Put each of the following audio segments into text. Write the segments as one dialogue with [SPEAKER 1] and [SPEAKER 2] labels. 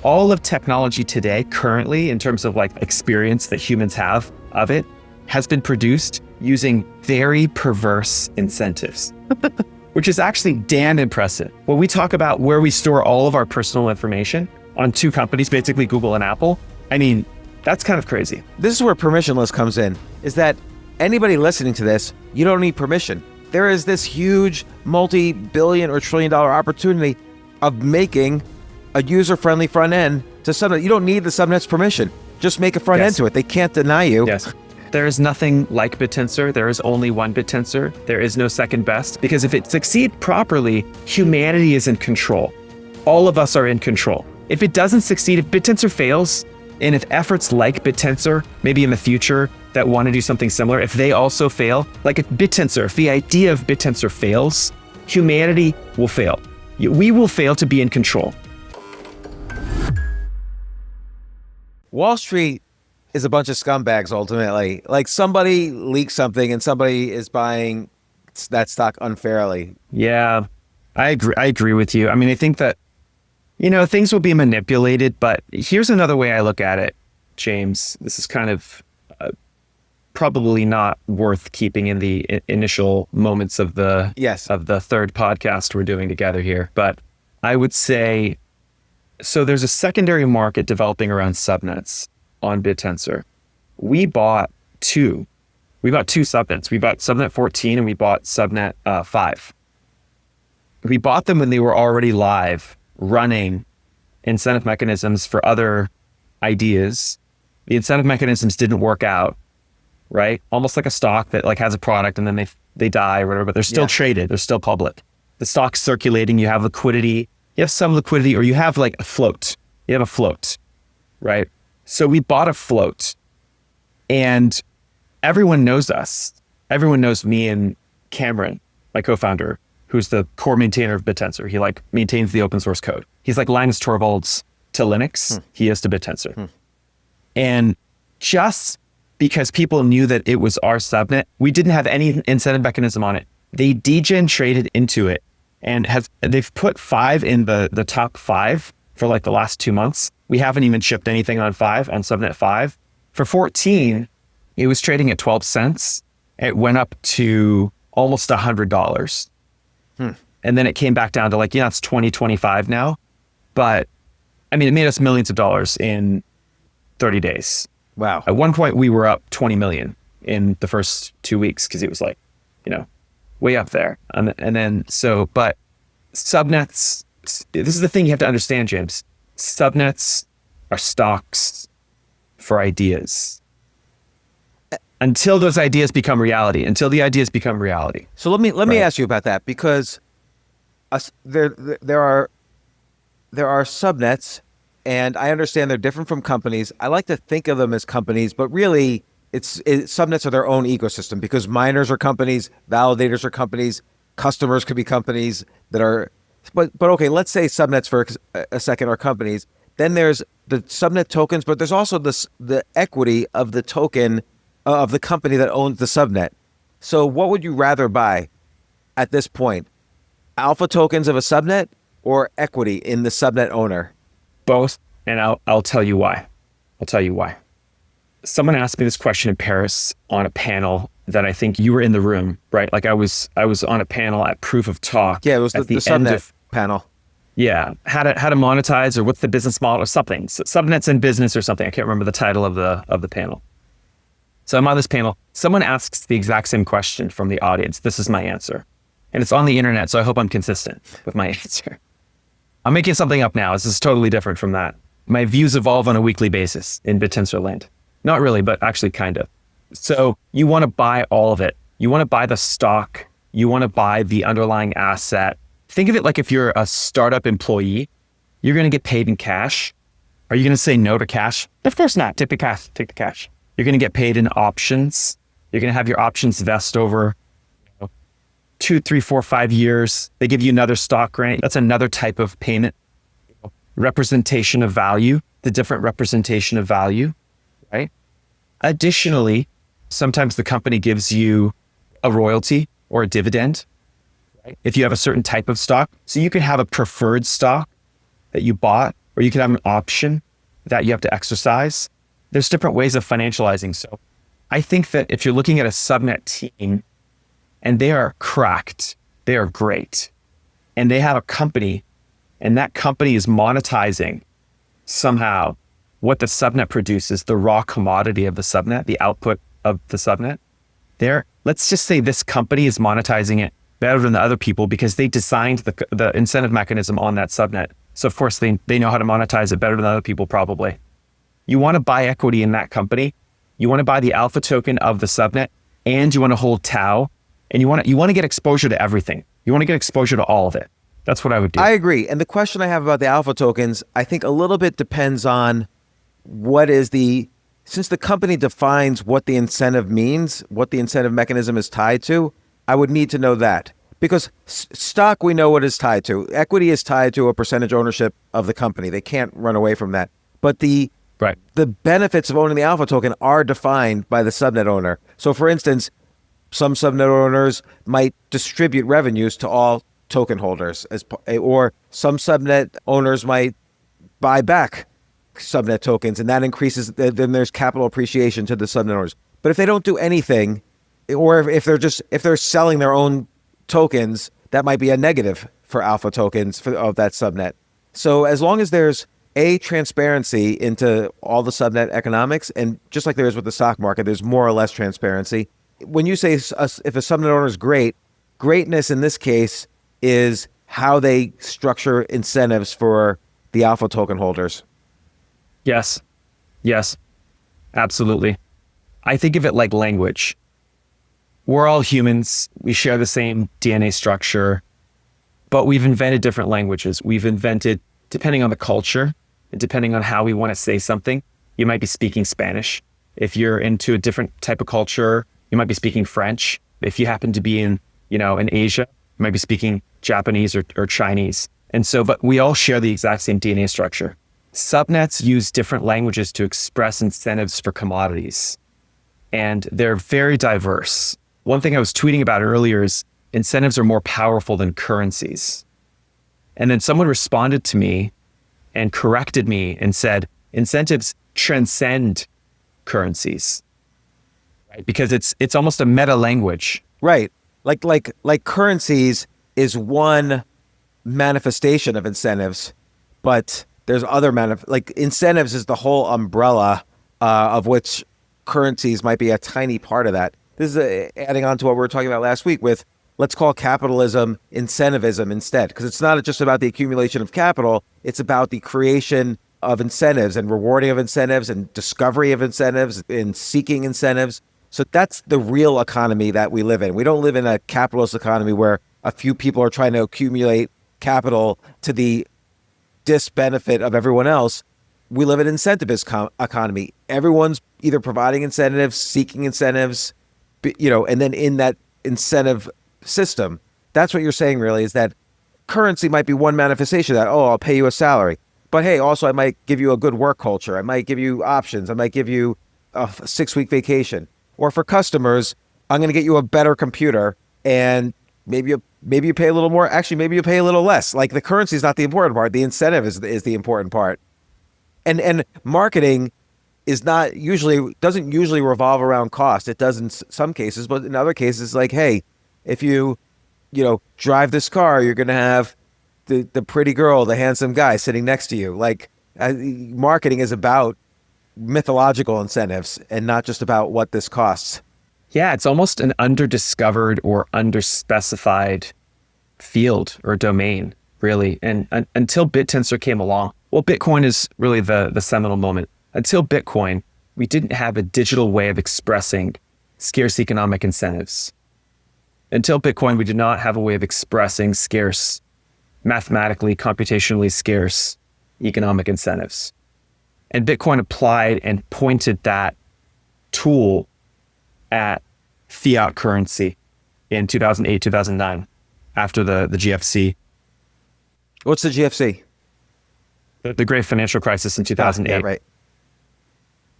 [SPEAKER 1] all of technology today, currently, in terms of like experience that humans have of it, has been produced using very perverse incentives, which is actually damn impressive. When we talk about where we store all of our personal information on two companies, basically Google and Apple, I mean, that's kind of crazy.
[SPEAKER 2] This is where permissionless comes in, is that anybody listening to this, you don't need permission. There is this huge multi-billion or trillion-dollar opportunity of making a user-friendly front end to Subnet. You don't need the Subnet's permission. Just make a front end to it. They can't deny you.
[SPEAKER 1] Yes. There is nothing like Bittensor. There is only one Bittensor. There is no second best, because if it succeeds properly, humanity is in control. All of us are in control. If it doesn't succeed, if Bittensor fails, and if efforts like Bittensor, maybe in the future, that want to do something similar, if they also fail, like if the idea of Bittensor fails, humanity will fail. We will fail to be in control.
[SPEAKER 2] Wall Street is a bunch of scumbags, ultimately. Like, somebody leaks something and somebody is buying that stock unfairly.
[SPEAKER 1] Yeah, I agree with you. I mean, I think that, things will be manipulated, but here's another way I look at it, James. This is kind of probably not worth keeping in the initial moments of the third podcast we're doing together here. But I would say, so there's a secondary market developing around subnets on Bittensor. We bought two subnets. We bought subnet 14 and we bought subnet 5. We bought them when they were already live, running incentive mechanisms for other ideas. The incentive mechanisms didn't work out, right? Almost like a stock that like has a product and then they die or whatever, but they're still traded. They're still public. The stock's circulating. You have liquidity. You have some liquidity, or you have like a float. You have a float, right? So we bought a float, and everyone knows us. Everyone knows me and Cameron, my co-founder, who's the core maintainer of Bittensor. He like maintains the open source code. He's like Linus Torvalds to Linux. He is to Bittensor. And just because people knew that it was our subnet, we didn't have any incentive mechanism on it. They degen traded into it and they've put 5 in the top 5 for like the last 2 months. We haven't even shipped anything on subnet 5. For 14, it was trading at 12 cents. It went up to almost $100. And then it came back down to like, it's 20, 25 now. But I mean, it made us millions of dollars in 30 days.
[SPEAKER 2] Wow.
[SPEAKER 1] At one point we were up 20 million in the first 2 weeks, because it was like, way up there. But subnets, this is the thing you have to understand, James. Subnets are stocks for ideas. Until those ideas become reality. So
[SPEAKER 2] let me ask you about that, because there are subnets, and I understand they're different from companies. I like to think of them as companies, but really subnets are their own ecosystem, because miners are companies, validators are companies, customers could be companies that are, but okay, let's say subnets for a second are companies. Then there's the subnet tokens, but there's also the equity of the token of the company that owns the subnet. So what would you rather buy at this point? Alpha tokens of a subnet or equity in the subnet owner?
[SPEAKER 1] Both, and I'll tell you why. Someone asked me this question in Paris on a panel that I think you were in the room, right? Like I was on a panel at Proof of Talk.
[SPEAKER 2] Yeah, it was the subnet panel.
[SPEAKER 1] Yeah, how to monetize, or what's the business model or something. So, subnets in business or something. I can't remember the title of the panel. So I'm on this panel. Someone asks the exact same question from the audience. This is my answer. And it's on the internet, so I hope I'm consistent with my answer. I'm making something up now. This is totally different from that. My views evolve on a weekly basis in Bittensor land. Not really, but actually kind of. So you want to buy all of it. You want to buy the stock. You want to buy the underlying asset. Think of it like if you're a startup employee, you're going to get paid in cash. Are you going to say no to cash? Of course not. Take the cash. You're going to get paid in options. You're going to have your options vest over 2, 3, 4, 5 years. They give you another stock grant. That's another type of payment. Representation of value, the different representation of value, right? Additionally, sometimes the company gives you a royalty or a dividend, right? If you have a certain type of stock. So you could have a preferred stock that you bought or you could have an option that you have to exercise. There's different ways of financializing. So I think that if you're looking at a subnet team and they are cracked, they are great, and they have a company, and that company is monetizing somehow what the subnet produces, the raw commodity of the subnet, the output of the subnet. Let's just say this company is monetizing it better than the other people because they designed the incentive mechanism on that subnet. So of course they know how to monetize it better than other people probably. You want to buy equity in that company. You want to buy the alpha token of the subnet, and you want to hold Tao, and you want to get exposure to everything. You want to get exposure to all of it. That's what I would do.
[SPEAKER 2] I agree. And the question I have about the alpha tokens, I think a little bit depends on since the company defines what the incentive means, what the incentive mechanism is tied to, I would need to know that. Because stock, we know what it's tied to. Equity is tied to a percentage ownership of the company. They can't run away from that. But the benefits of owning the alpha token are defined by the subnet owner. So for instance, some subnet owners might distribute revenues to all token holders, or some subnet owners might buy back subnet tokens, and that increases, then there's capital appreciation to the subnet owners. But if they don't do anything, or if they're selling their own tokens, that might be a negative for alpha tokens of that subnet. So as long as there's transparency into all the subnet economics, and just like there is with the stock market, there's more or less transparency. When you say if a subnet owner is greatness in this case is how they structure incentives for the alpha token holders.
[SPEAKER 1] Yes, absolutely. I think of it like language. We're all humans. We share the same DNA structure, but we've invented different languages. We've invented, depending on the culture and depending on how we want to say something, you might be speaking Spanish. If you're into a different type of culture, you might be speaking French. If you happen to be in Asia, you might be speaking Japanese or Chinese. And so, but we all share the exact same DNA structure. Subnets use different languages to express incentives for commodities, and they're very diverse. One thing I was tweeting about earlier is incentives are more powerful than currencies. And then someone responded to me and corrected me and said, incentives transcend currencies, right? Because it's almost a meta language.
[SPEAKER 2] Right. Like currencies is one manifestation of incentives, but there's other like incentives is the whole umbrella of which currencies might be a tiny part of that. This is adding on to what we were talking about last week with, let's call capitalism incentivism instead, because it's not just about the accumulation of capital, it's about the creation of incentives and rewarding of incentives and discovery of incentives and seeking incentives. So that's the real economy that we live in. We don't live in a capitalist economy where a few people are trying to accumulate capital to the disbenefit of everyone else. We live in an incentivist economy. Everyone's either providing incentives, seeking incentives, and then in that incentive system, that's what you're saying really, is that currency might be one manifestation of that. Oh, I'll pay you a salary. But hey, also I might give you a good work culture. I might give you options. I might give you a 6-week vacation. Or for customers, I'm going to get you a better computer, and maybe you pay a little more. Actually, maybe you pay a little less. Like the currency is not the important part. The incentive is the important part. And marketing doesn't usually revolve around cost. It does in some cases, but in other cases, like, hey, if you drive this car, you're going to have the pretty girl, the handsome guy sitting next to you. Like marketing is about mythological incentives and not just about what this costs.
[SPEAKER 1] Yeah, it's almost an underdiscovered or underspecified field or domain, really. And until Bittensor came along, well, Bitcoin is really the seminal moment. Until Bitcoin, we didn't have a digital way of expressing scarce economic incentives. Until Bitcoin, we did not have a way of expressing scarce, mathematically, computationally scarce economic incentives. And Bitcoin applied and pointed that tool at fiat currency in 2008, 2009, after the GFC.
[SPEAKER 2] What's the GFC?
[SPEAKER 1] The great financial crisis in 2008.
[SPEAKER 2] Yeah, right.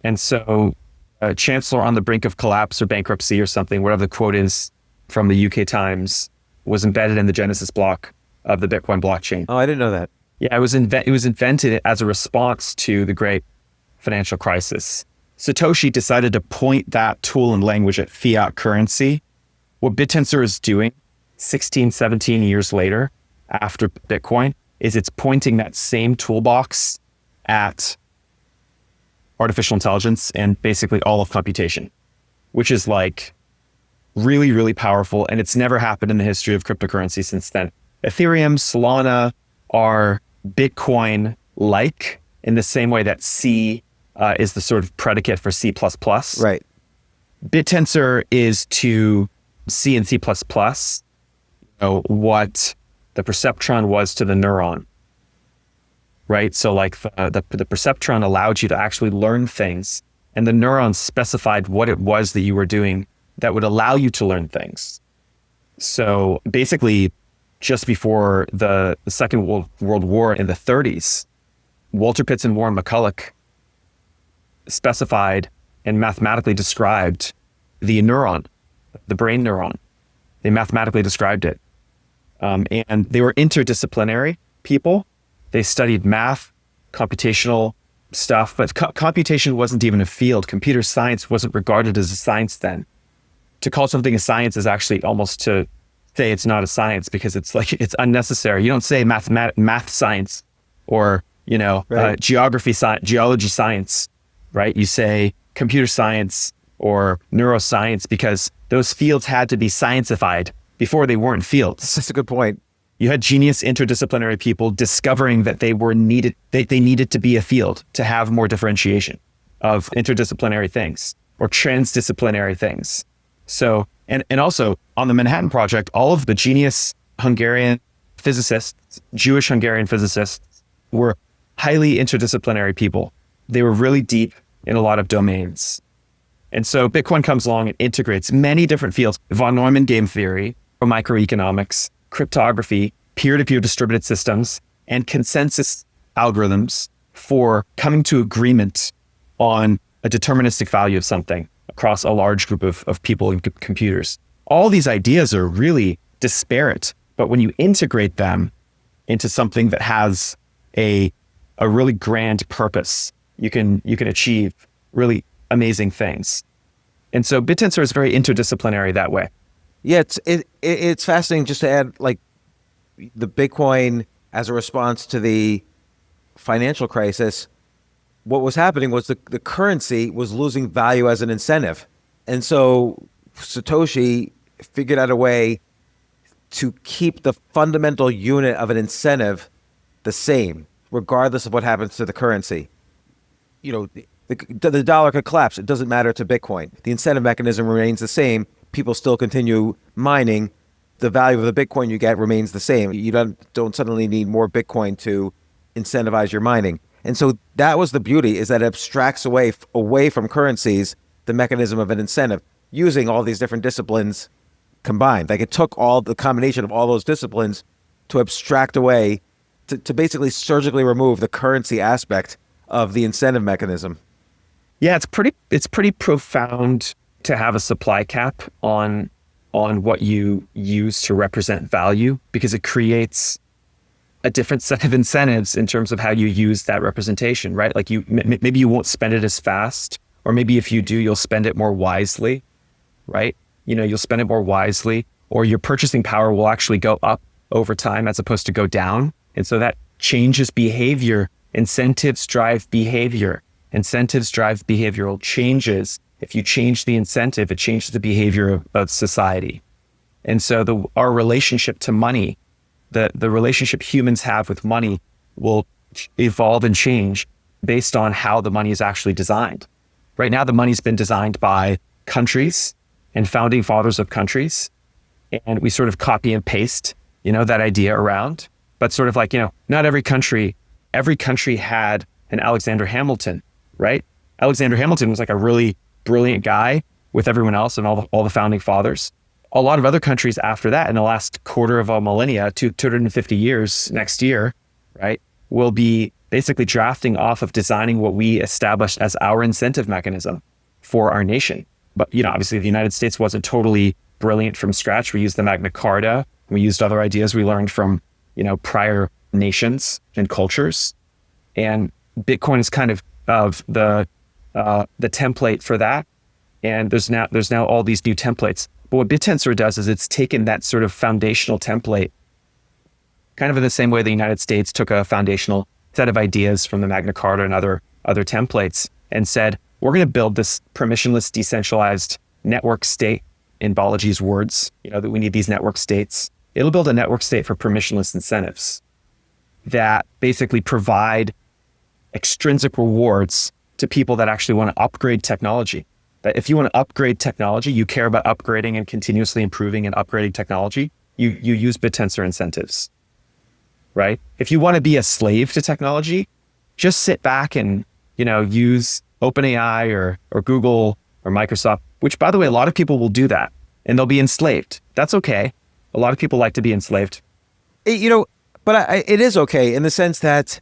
[SPEAKER 1] And so a chancellor on the brink of collapse or bankruptcy or something, whatever the quote is from the UK Times, was embedded in the Genesis block of the Bitcoin blockchain.
[SPEAKER 2] Oh, I didn't know that.
[SPEAKER 1] Yeah, it was invented as a response to the great financial crisis. Satoshi decided to point that tool and language at fiat currency. What Bittensor is doing 16, 17 years later after Bitcoin is it's pointing that same toolbox at artificial intelligence and basically all of computation, which is like really, really powerful. And it's never happened in the history of cryptocurrency since then. Ethereum, Solana are Bitcoin-like in the same way that C is the sort of predicate for C++.
[SPEAKER 2] Right.
[SPEAKER 1] Bittensor is to C and C++, what the perceptron was to the neuron, right? So like the perceptron allowed you to actually learn things, and the neurons specified what it was that you were doing that would allow you to learn things. So basically, just before the Second World War in the 30s, Walter Pitts and Warren McCulloch specified and mathematically described the neuron, the brain neuron. They mathematically described it. And they were interdisciplinary people. They studied math, computational stuff, but computation wasn't even a field. Computer science wasn't regarded as a science then. To call something a science is actually almost to say it's not a science, because it's like, it's unnecessary. You don't say math science or,
[SPEAKER 2] right.
[SPEAKER 1] geology science, right? You say computer science or neuroscience, because those fields had to be sciencified before they weren't fields.
[SPEAKER 2] That's a good point.
[SPEAKER 1] You had genius interdisciplinary people discovering that they needed to be a field to have more differentiation of interdisciplinary things or transdisciplinary things. So, and also on the Manhattan Project, all of the genius Hungarian physicists, Jewish Hungarian physicists, were highly interdisciplinary people. They were really deep in a lot of domains. And so Bitcoin comes along and integrates many different fields: von Neumann game theory, microeconomics, cryptography, peer-to-peer distributed systems, and consensus algorithms for coming to agreement on a deterministic value of something across a large group of people and computers. All these ideas are really disparate, but when you integrate them into something that has a really grand purpose, you can achieve really amazing things. And so Bittensor is very interdisciplinary that way.
[SPEAKER 2] Yeah, it's fascinating just to add, like, the Bitcoin as a response to the financial crisis. What was happening was the currency was losing value as an incentive. And so Satoshi figured out a way to keep the fundamental unit of an incentive the same, regardless of what happens to the currency. The dollar could collapse. It doesn't matter to Bitcoin. The incentive mechanism remains the same. People still continue mining. The value of the Bitcoin you get remains the same. You don't suddenly need more Bitcoin to incentivize your mining. And so that was the beauty, is that it abstracts away from currencies the mechanism of an incentive, using all these different disciplines combined. Like, it took all the combination of all those disciplines to abstract away, to basically surgically remove the currency aspect of the incentive mechanism.
[SPEAKER 1] Yeah, it's pretty profound to have a supply cap on what you use to represent value, because it creates a different set of incentives in terms of how you use that representation, right? Like, maybe you won't spend it as fast, or maybe if you do, you'll spend it more wisely, right? You'll spend it more wisely, or your purchasing power will actually go up over time as opposed to go down. And so that changes behavior. Incentives drive behavior. Incentives drive behavioral changes. If you change the incentive, it changes the behavior of society. And so our relationship to money, the relationship humans have with money, will evolve and change based on how the money is actually designed. Right now, the money's been designed by countries and founding fathers of countries. And we sort of copy and paste, that idea around. But sort of like, not every country had an Alexander Hamilton, right? Alexander Hamilton was like a really brilliant guy with everyone else and all the founding fathers. A lot of other countries after that, in the last quarter of a millennia, 250 years next year, right, will be basically drafting off of designing what we established as our incentive mechanism for our nation. But, obviously the United States wasn't totally brilliant from scratch. We used the Magna Carta. We used other ideas we learned from, prior nations and cultures. And Bitcoin is kind of the template for that. And there's now all these new templates. But what Bittensor does is it's taken that sort of foundational template, kind of in the same way the United States took a foundational set of ideas from the Magna Carta and other templates, and said, we're going to build this permissionless, decentralized network state. In Balaji's words, that we need these network states. It'll build a network state for permissionless incentives that basically provide extrinsic rewards to people that actually want to upgrade technology. That if you want to upgrade technology, you care about upgrading and continuously improving and upgrading technology, you use Bittensor incentives, right? If you want to be a slave to technology, just sit back and, use OpenAI or Google or Microsoft, which, by the way, a lot of people will do that and they'll be enslaved. That's okay. A lot of people like to be enslaved.
[SPEAKER 2] But it is okay in the sense that,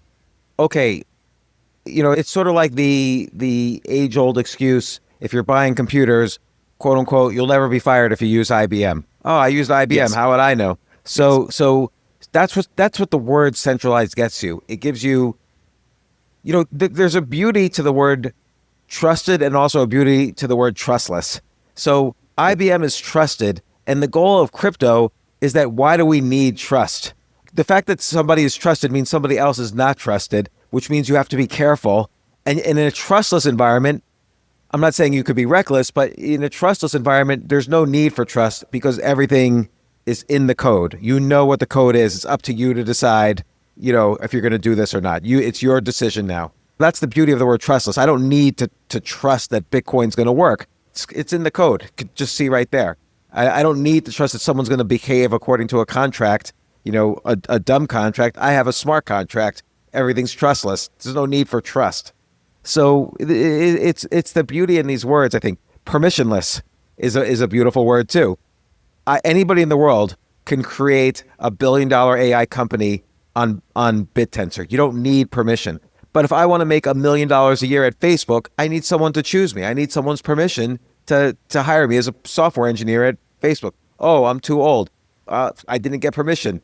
[SPEAKER 2] it's sort of like the age-old excuse, if you're buying computers, quote unquote, you'll never be fired if you use IBM. Oh, I used IBM. Yes. How would I know? So that's what the word centralized gets you. It gives you, there's a beauty to the word trusted and also a beauty to the word trustless. So IBM is trusted, and the goal of crypto is that why do we need trust? The fact that somebody is trusted means somebody else is not trusted, which means you have to be careful. And in a trustless environment, I'm not saying you could be reckless, but in a trustless environment, there's no need for trust because everything is in the code. You know what the code is. It's up to you to decide, if you're going to do this or not. It's your decision now. That's the beauty of the word trustless. I don't need to trust that Bitcoin's going to work. It's in the code. You could just see right there. I don't need to trust that someone's going to behave according to a contract, a dumb contract. I have a smart contract. Everything's trustless. There's no need for trust. So it's the beauty in these words, I think. Permissionless is a beautiful word too. Anybody in the world can create a $1 billion AI company on Bittensor. You don't need permission. But if I want to make $1 million a year at Facebook, I need someone to choose me. I need someone's permission to hire me as a software engineer at Facebook. Oh, I'm too old. I didn't get permission.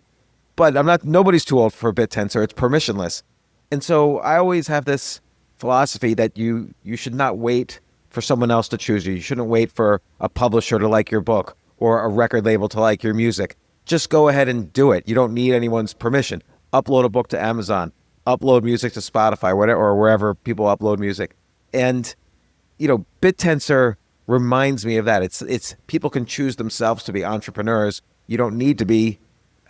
[SPEAKER 2] But nobody's too old for Bittensor. It's permissionless. And so I always have this philosophy that you should not wait for someone else to choose you. You shouldn't wait for a publisher to like your book or a record label to like your music. Just go ahead and do it. You don't need anyone's permission. Upload a book to Amazon. Upload music to Spotify, whatever, or wherever people upload music. And, Bittensor reminds me of that. It's people can choose themselves to be entrepreneurs. You don't need to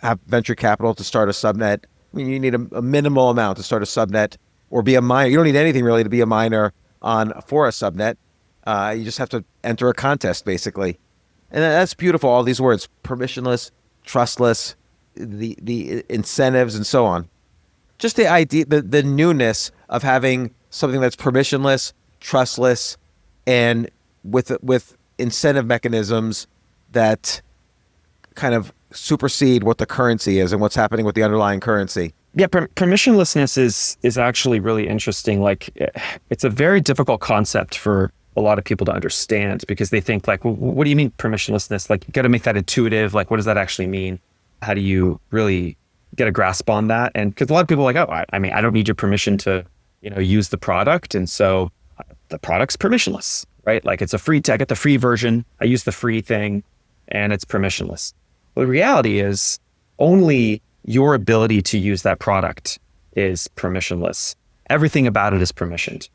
[SPEAKER 2] have venture capital to start a subnet. I mean, you need a minimal amount to start a subnet or be a miner. You don't need anything really to be a miner for a subnet. You just have to enter a contest, basically. And that's beautiful, all these words, permissionless, trustless, the incentives, and so on. Just the idea, the newness of having something that's permissionless, trustless, and with incentive mechanisms that kind of supersede what the currency is and what's happening with the underlying currency.
[SPEAKER 1] Yeah, permissionlessness is actually really interesting. Like, it's a very difficult concept for a lot of people to understand because they think like, well, what do you mean permissionlessness? Like, you got to make that intuitive. Like, what does that actually mean? How do you really get a grasp on that? And because a lot of people are like, oh, I don't need your permission to, use the product. And so the product's permissionless, right? Like, it's I get the free version. I use the free thing and it's permissionless. Well, the reality is only your ability to use that product is permissionless. Everything about it is permissioned.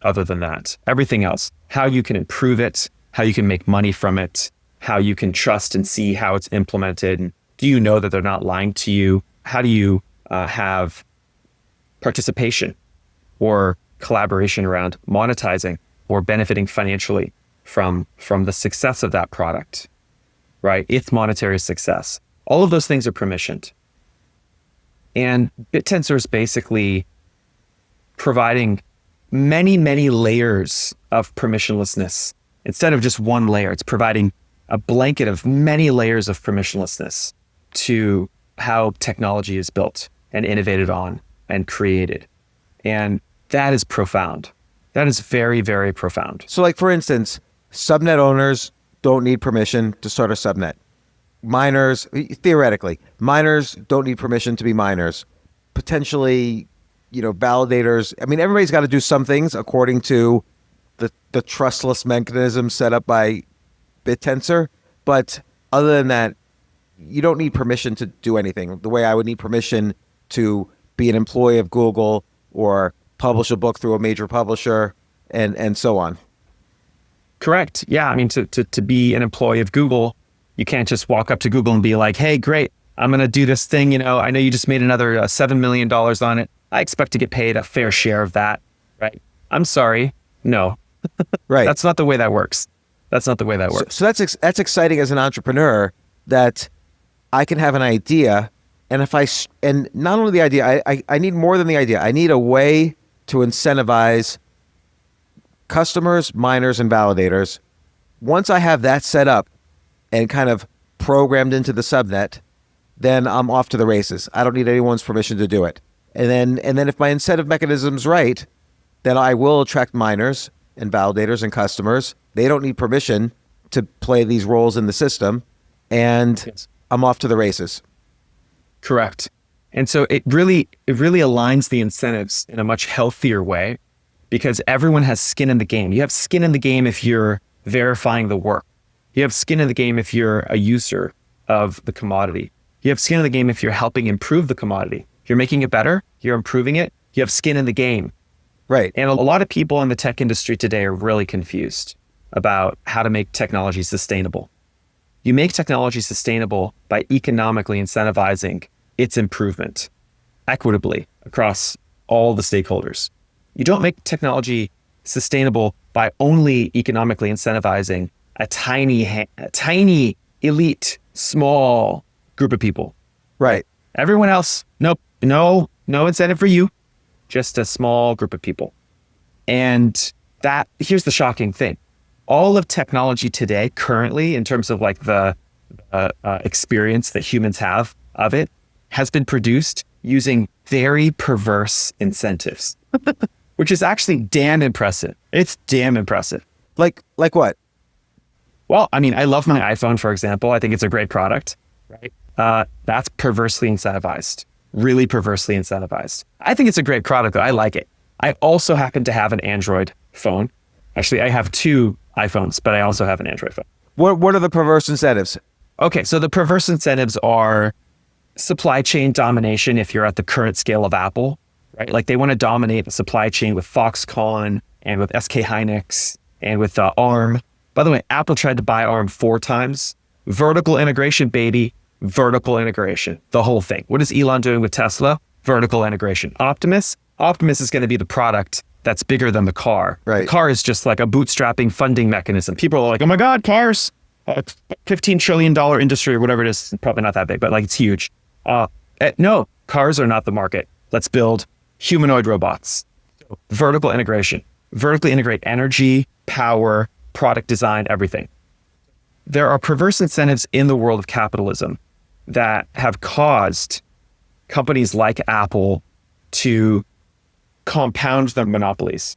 [SPEAKER 1] Other than that, everything else, how you can improve it, how you can make money from it, how you can trust and see how it's implemented. And do you know that they're not lying to you? How do you have participation or collaboration around monetizing or benefiting financially from the success of that product, right? Its monetary success. All of those things are permissioned. And Bittensor is basically providing many, many layers of permissionlessness. Instead of just one layer, it's providing a blanket of many layers of permissionlessness to how technology is built and innovated on and created. And that is profound. That is very, very profound.
[SPEAKER 2] So like, for instance, subnet owners don't need permission to start a subnet. Miners, theoretically, miners don't need permission to be miners. potentially, validators. I mean, everybody's got to do some things according to the trustless mechanism set up by Bittensor. But other than that, you don't need permission to do anything. The way I would need permission to be an employee of Google or publish a book through a major publisher and so on.
[SPEAKER 1] Correct. Yeah. I mean, to be an employee of Google, you can't just walk up to Google and be like, hey, great, I'm going to do this thing. I know you just made another $7 million on it. I expect to get paid a fair share of that. Right. I'm sorry. No.
[SPEAKER 2] Right.
[SPEAKER 1] That's not the way that works. So
[SPEAKER 2] that's exciting as an entrepreneur, that I can have an idea, and and not only the idea, I need more than the idea. I need a way to incentivize customers, miners, and validators. Once I have that set up and kind of programmed into the subnet, then I'm off to the races. I don't need anyone's permission to do it. And then if my incentive mechanism's right, then I will attract miners and validators and customers. They don't need permission to play these roles in the system, and
[SPEAKER 1] Yes.
[SPEAKER 2] I'm off to the races.
[SPEAKER 1] Correct. And so it really aligns the incentives in a much healthier way, because everyone has skin in the game. You have skin in the game if you're verifying the work. You have skin in the game if you're a user of the commodity. You have skin in the game if you're helping improve the commodity. You're making it better, you're improving it, you have skin in the game.
[SPEAKER 2] Right.
[SPEAKER 1] And a lot of people in the tech industry today are really confused about how to make technology sustainable. You make technology sustainable by economically incentivizing its improvement equitably across all the stakeholders. You don't make technology sustainable by only economically incentivizing a tiny, elite, small group of people.
[SPEAKER 2] Right.
[SPEAKER 1] Everyone else, nope, no incentive for you, just a small group of people. And here's the shocking thing. All of technology today, currently, in terms of like the experience that humans have of it, has been produced using very perverse incentives, which is actually damn impressive. It's damn impressive.
[SPEAKER 2] Like what?
[SPEAKER 1] Well, I mean, I love my iPhone, for example. I think it's a great product, right? That's perversely incentivized, really perversely incentivized. I think it's a great product, though. I like it. I also happen to have an Android phone. Actually, I have two iPhones, but I also have an Android phone.
[SPEAKER 2] What are the perverse incentives?
[SPEAKER 1] Okay, so the perverse incentives are supply chain domination if you're at the current scale of Apple, right? Like they want to dominate the supply chain with Foxconn and with SK Hynix and with ARM. By the way, Apple tried to buy ARM 4 times. Vertical integration, baby. Vertical integration. The whole thing. What is Elon doing with Tesla? Vertical integration. Optimus is going to be the product that's bigger than the car.
[SPEAKER 2] Right.
[SPEAKER 1] The car is just like a bootstrapping funding mechanism. People are like, oh my God, cars. $15 trillion industry or whatever it is. Probably not that big, but like it's huge. No, cars are not the market. Let's build humanoid robots. Vertical integration. Vertically integrate energy, power, product design, everything. There are perverse incentives in the world of capitalism that have caused companies like Apple to compound their monopolies.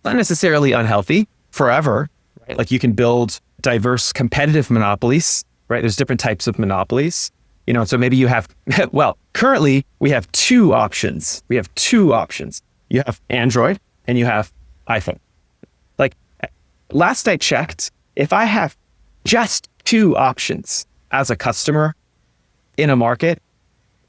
[SPEAKER 1] Not necessarily unhealthy forever, right? Like you can build diverse competitive monopolies, right? There's different types of monopolies. So maybe you have, well, currently we have two options. You have Android and you have iPhone. Like last I checked, if I have just two options as a customer in a market,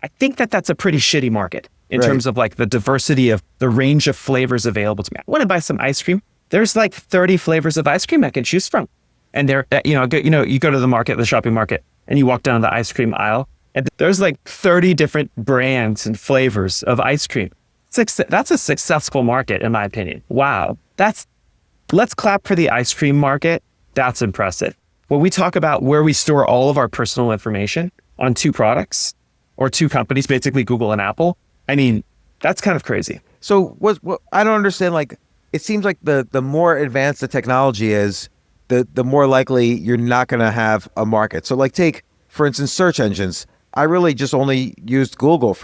[SPEAKER 1] I think that's a pretty shitty market in terms of like the diversity of the range of flavors available to me. I want to buy some ice cream. There's like 30 flavors of ice cream I can choose from. And you go to the market, the shopping market, and you walk down the ice cream aisle, and there's like 30 different brands and flavors of ice cream. That's a successful market, in my opinion. Wow. Let's clap for the ice cream market. That's impressive. When we talk about where we store all of our personal information on two products or two companies, basically Google and Apple, I mean, that's kind of crazy.
[SPEAKER 2] So what I don't understand, like, it seems like the more advanced the technology is, the more likely you're not going to have a market. So like take, for instance, search engines. I really just only used Google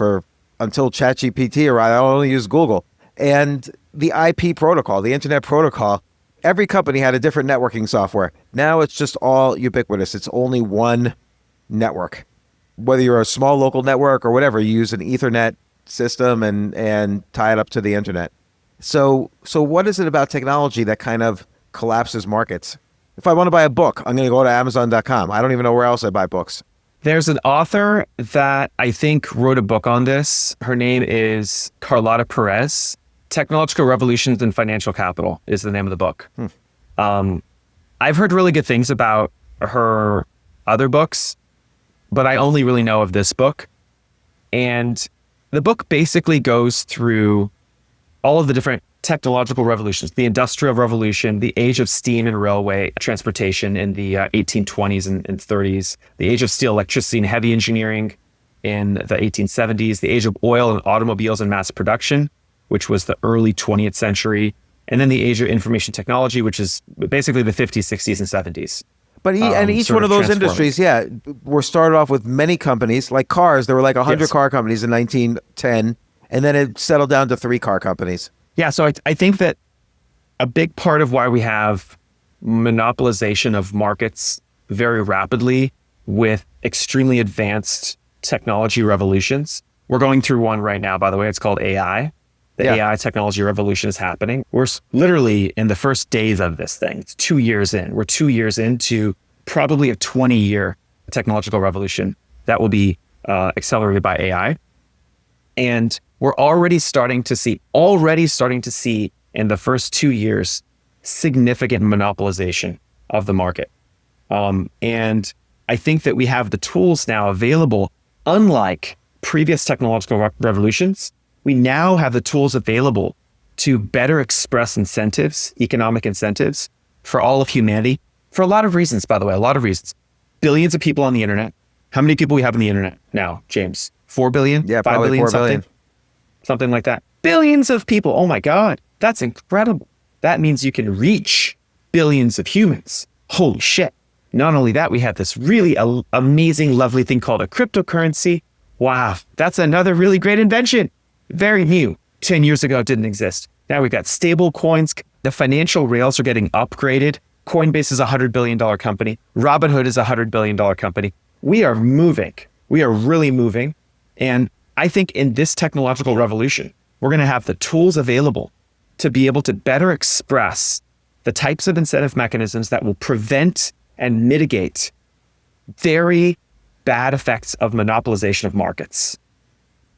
[SPEAKER 2] until ChatGPT arrived. I only used Google. And the IP protocol, the internet protocol, every company had a different networking software. Now it's just all ubiquitous. It's only one network. Whether you're a small local network or whatever, you use an Ethernet system and tie it up to the internet. So what is it about technology that kind of collapses markets? If I want to buy a book, I'm going to go to Amazon.com. I don't even know where else I buy books.
[SPEAKER 1] There's an author that I think wrote a book on this. Her name is Carlotta Perez. Technological Revolutions in Financial Capital is the name of the book. I've heard really good things about her other books, but I only really know of this book. And the book basically goes through all of the different technological revolutions, the Industrial Revolution, the age of steam and railway transportation in the 1820s and 30s, the age of steel, electricity, and heavy engineering in the 1870s, the age of oil and automobiles and mass production, which was the early 20th century, and then the age of information technology, which is basically the 50s, 60s, and 70s.
[SPEAKER 2] But each one of those industries, were started off with many companies, like cars. There were like 100 car companies in 1910, and then it settled down to 3 car companies.
[SPEAKER 1] Yeah, so I think that a big part of why we have monopolization of markets very rapidly with extremely advanced technology revolutions. We're going through one right now, by the way. It's called AI. The AI technology revolution is happening. We're literally in the first days of this thing. It's 2 years in. We're 2 years into probably a 20-year technological revolution that will be accelerated by AI. And we're already starting to see in the first 2 years, significant monopolization of the market. And I think that we have the tools now available, unlike previous technological revolutions. We now have the tools available to better express incentives, economic incentives for all of humanity, for a lot of reasons, by the way, a lot of reasons. Billions of people on the internet. How many people we have on the internet now, James? 4 billion?
[SPEAKER 2] Yeah,
[SPEAKER 1] 5
[SPEAKER 2] probably
[SPEAKER 1] billion,
[SPEAKER 2] 4 billion.
[SPEAKER 1] Something like that. Billions of people. Oh my God, that's incredible. That means you can reach billions of humans. Holy shit. Not only that, we have this really amazing, lovely thing called a cryptocurrency. Wow, that's another really great invention. Very new. 10 years ago, it didn't exist. Now we've got stable coins. The financial rails are getting upgraded. Coinbase is a $100 billion company. Robinhood is a $100 billion company. We are moving. We are really moving. And I think in this technological revolution, we're going to have the tools available to be able to better express the types of incentive mechanisms that will prevent and mitigate very bad effects of monopolization of markets.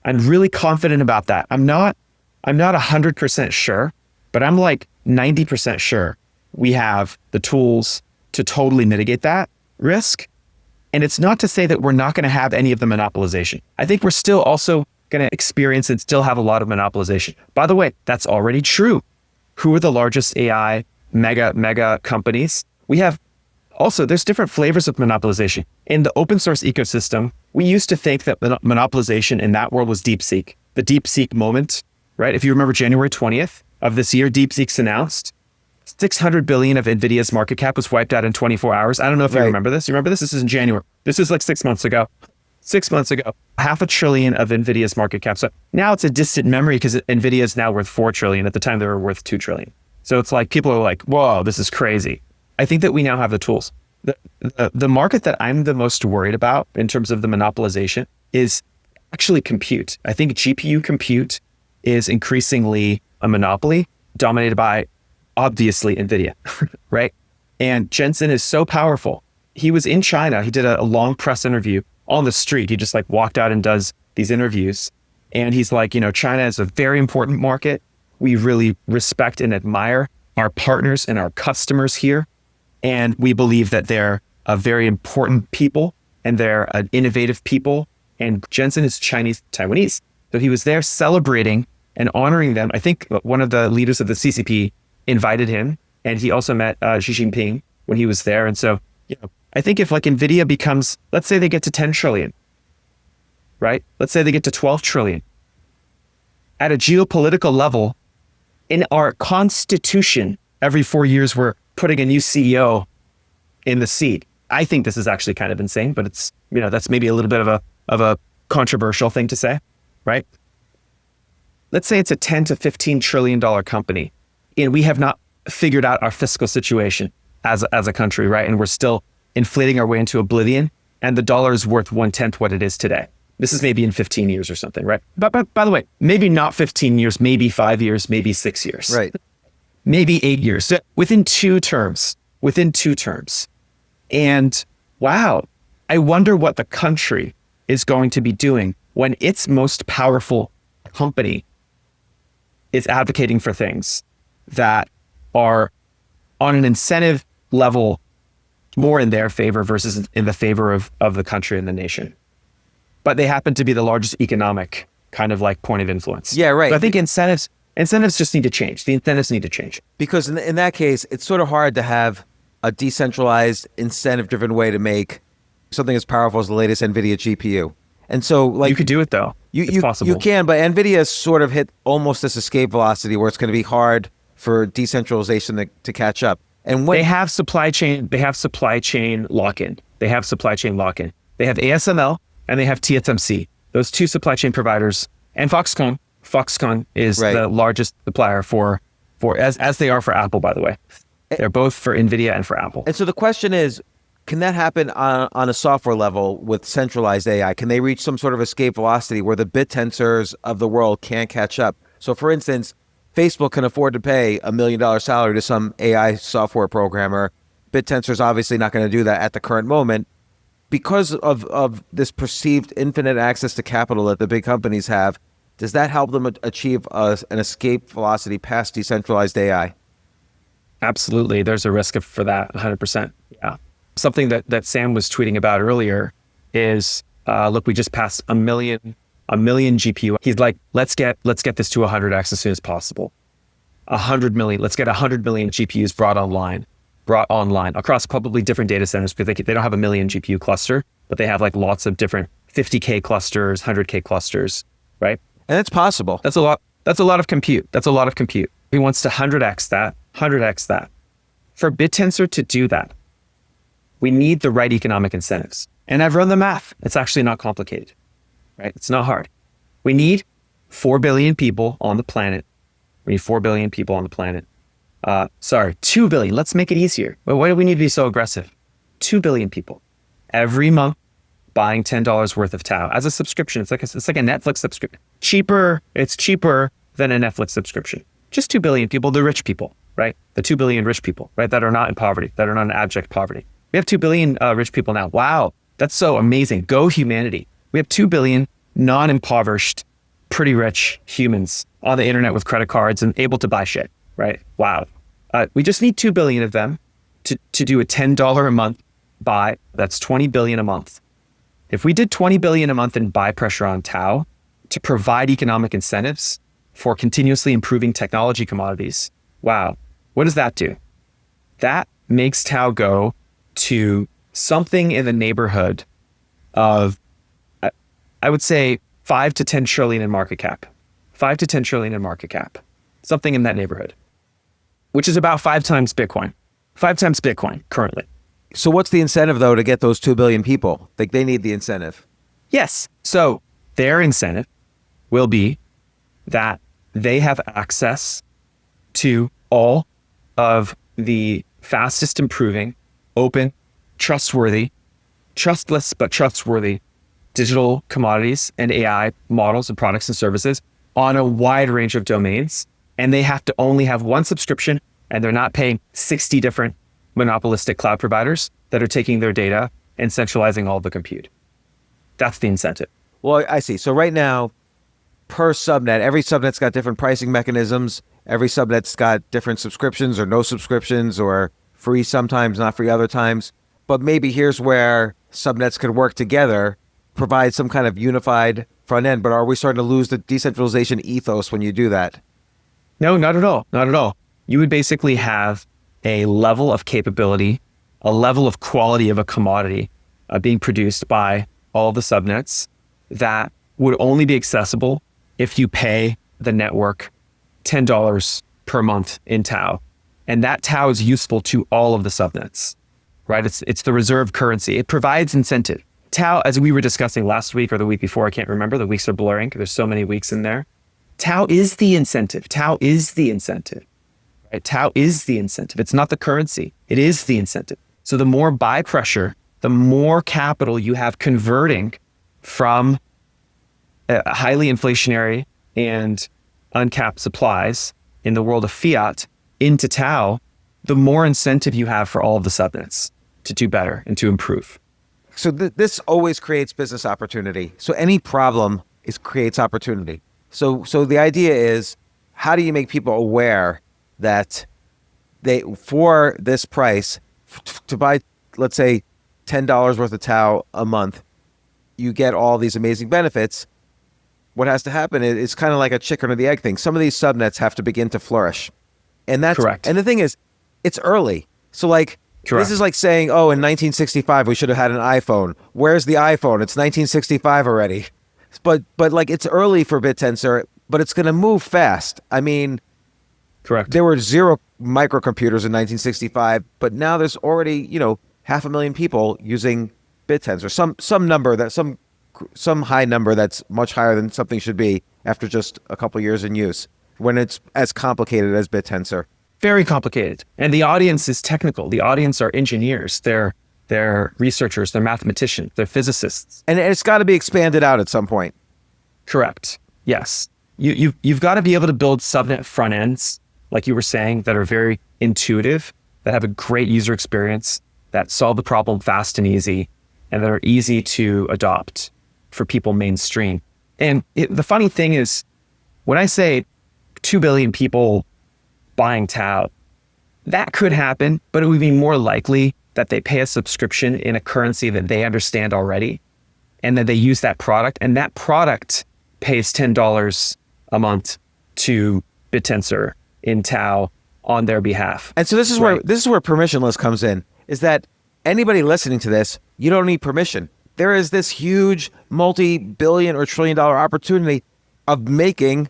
[SPEAKER 1] I'm really confident about that. I'm not 100% sure, but I'm like 90% sure we have the tools to totally mitigate that risk. And it's not to say that we're not going to have any of the monopolization. I think we're still also going to experience and still have a lot of monopolization. By the way, that's already true. Who are the largest AI mega companies? We have also, there's different flavors of monopolization. In the open source ecosystem, we used to think that monopolization in that world was DeepSeek. The DeepSeek moment, right? If you remember January 20th of this year, DeepSeek's announced 600 billion of Nvidia's market cap was wiped out in 24 hours. I don't know if you remember this. You remember this? This is in January. This is like 6 months ago. 6 months ago, $500 billion of Nvidia's market cap. So now it's a distant memory because Nvidia is now worth 4 trillion. At the time, they were worth 2 trillion. So it's like, people are like, whoa, this is crazy. I think that we now have the tools. The market that I'm the most worried about in terms of the monopolization is actually compute. I think GPU compute is increasingly a monopoly dominated by, obviously, Nvidia, right? And Jensen is so powerful. He was in China. He did a long press interview on the street. He just like walked out and does these interviews. And he's like, China is a very important market. We really respect and admire our partners and our customers here. And we believe that they're a very important people and they're an innovative people. And Jensen is Taiwanese. So he was there celebrating and honoring them. I think one of the leaders of the CCP invited him, and he also met Xi Jinping when he was there. And so, I think if like Nvidia becomes, let's say they get to 10 trillion, right? Let's say they get to 12 trillion. At a geopolitical level, in our constitution, every 4 years, we're putting a new CEO in the seat. I think this is actually kind of insane, but it's, that's maybe a little bit of a controversial thing to say, right? Let's say it's a 10 to 15 trillion dollar company, and we have not figured out our fiscal situation as a country, right? And we're still inflating our way into oblivion, and the dollar is worth 1/10 what it is today. This is maybe in 15 years or something, right? But by the way, maybe not 15 years, maybe 5 years, maybe 6 years.
[SPEAKER 2] Right.
[SPEAKER 1] Maybe 8 years. So within two terms. And wow, I wonder what the country is going to be doing when its most powerful company is advocating for things that are on an incentive level more in their favor versus in the favor of the country and the nation. But they happen to be the largest economic kind of like point of influence.
[SPEAKER 2] Yeah, right.
[SPEAKER 1] So I think incentives just need to change. The incentives need to change.
[SPEAKER 2] Because in that case, it's sort of hard to have a decentralized, incentive-driven way to make something as powerful as the latest Nvidia GPU. And so, like,
[SPEAKER 1] you could do it though. It's possible.
[SPEAKER 2] You can, but Nvidia sort of hit almost this escape velocity where it's going to be hard for decentralization to catch up. And when
[SPEAKER 1] they have supply chain lock-in. They have ASML and they have TSMC. Those two supply chain providers, and Foxconn. Foxconn is the largest supplier for as they are for Apple, by the way. They're both for Nvidia and for Apple.
[SPEAKER 2] And so the question is, can that happen on a software level with centralized AI? Can they reach some sort of escape velocity where the Bittensors of the world can't catch up? So for instance, Facebook can afford to pay $1 million salary to some AI software programmer. Bittensor's obviously not going to do that at the current moment. Because of this perceived infinite access to capital that the big companies have, does that help them achieve an escape velocity past decentralized AI?
[SPEAKER 1] Absolutely. There's a risk for that, 100%. Yeah. Something that Sam was tweeting about earlier is, look, we just passed a million GPU. He's like, let's get this to 100x as soon as possible. 100 million. Let's get 100 million GPUs brought online across probably different data centers, because they don't have a million GPU cluster, but they have like lots of different 50K clusters, 100K clusters, right?
[SPEAKER 2] And it's possible.
[SPEAKER 1] That's a lot. That's a lot of compute. He wants to 100x that. For Bittensor to do that, we need the right economic incentives. And I've run the math. It's actually not complicated, right? It's not hard. We need 4 billion people on the planet. 2 billion. Let's make it easier. Why do we need to be so aggressive? 2 billion people every month buying $10 worth of Tao as a subscription. It's like a Netflix subscription. It's cheaper than a Netflix subscription. Just 2 billion people, the rich people, right? The 2 billion rich people, right? That are not in poverty, that are not in abject poverty. We have 2 billion rich people now. Wow, that's so amazing. Go humanity. We have 2 billion non-impoverished, pretty rich humans on the internet with credit cards and able to buy shit, right? Wow. We just need 2 billion of them to do a $10 a month buy. That's 20 billion a month. If we did 20 billion a month in buy pressure on Tao to provide economic incentives for continuously improving technology commodities, wow, what does that do? That makes Tao go to something in the neighborhood of, I would say, 5 to 10 trillion in market cap. 5 to 10 trillion in market cap. Something in that neighborhood, which is about 5 times Bitcoin. 5 times Bitcoin currently.
[SPEAKER 2] So what's the incentive, though, to get those 2 billion people? Like, they need the incentive.
[SPEAKER 1] Yes. So their incentive will be that they have access to all of the fastest improving, open, trustworthy, trustless but trustworthy digital commodities and AI models and products and services on a wide range of domains. And they have to only have one subscription, and they're not paying 60 different monopolistic cloud providers that are taking their data and centralizing all the compute. That's the incentive.
[SPEAKER 2] Well, I see. So right now, per subnet, every subnet's got different pricing mechanisms. Every subnet's got different subscriptions or no subscriptions, or free sometimes, not free other times. But maybe here's where subnets could work together, provide some kind of unified front end. But are we starting to lose the decentralization ethos when you do that?
[SPEAKER 1] No, not at all. Not at all. You would basically have a level of capability, a level of quality of a commodity being produced by all the subnets that would only be accessible if you pay the network $10 per month in Tao. And that Tao is useful to all of the subnets, right? It's the reserve currency. It provides incentive. Tao, as we were discussing last week or the week before, I can't remember, the weeks are blurring because there's so many weeks in there. Tao is the incentive. Tao is the incentive. Right? Tao is the incentive. It's not the currency. It is the incentive. So the more buy pressure, the more capital you have converting from highly inflationary and uncapped supplies in the world of fiat into Tao, the more incentive you have for all of the subnets to do better and to improve.
[SPEAKER 2] So this always creates business opportunity. So any problem creates opportunity. So the idea is, how do you make people aware that for this price, to buy, let's say, $10 worth of Tao a month, you get all these amazing benefits. What has to happen is it's kind of like a chicken or the egg thing. Some of these subnets have to begin to flourish. And that's
[SPEAKER 1] correct.
[SPEAKER 2] And the thing is, it's early. So like,
[SPEAKER 1] correct.
[SPEAKER 2] This is like saying, oh, in 1965, we should have had an iPhone. Where's the iPhone? It's 1965 already. But like, it's early for Bittensor, but it's going to move fast. I mean,
[SPEAKER 1] correct.
[SPEAKER 2] There were 0 microcomputers in 1965, but now there's already, 500,000 people using Bittensor. Some number that some high number that's much higher than something should be after just a couple years in use, when it's as complicated as Bittensor.
[SPEAKER 1] Very complicated. And the audience is technical. The audience are engineers. They're researchers. They're mathematicians. They're physicists.
[SPEAKER 2] And it's got to be expanded out at some point.
[SPEAKER 1] Correct. Yes. You've got to be able to build subnet front ends, like you were saying, that are very intuitive, that have a great user experience, that solve the problem fast and easy, and that are easy to adopt for people mainstream. And the funny thing is, when I say 2 billion people buying Tao, that could happen, but it would be more likely that they pay a subscription in a currency that they understand already, and that they use that product, and that product pays $10 a month to Bittensor in Tao on their behalf.
[SPEAKER 2] And so this is where permissionless comes in, is that anybody listening to this, you don't need permission. There is this huge multi-billion or trillion-dollar opportunity of making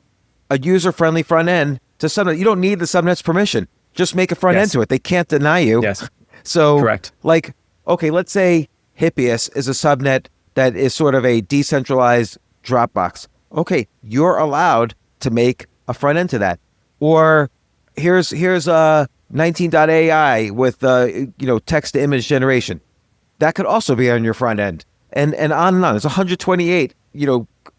[SPEAKER 2] a user-friendly front end to subnet. You don't need the subnet's permission. Just make a front end to it. They can't deny you.
[SPEAKER 1] Yes.
[SPEAKER 2] So,
[SPEAKER 1] correct.
[SPEAKER 2] Like, okay, let's say Hippias is a subnet that is sort of a decentralized Dropbox. Okay, you're allowed to make a front end to that. Or here's 19.ai with text to image generation. That could also be on your front end. And on and on. There's 128,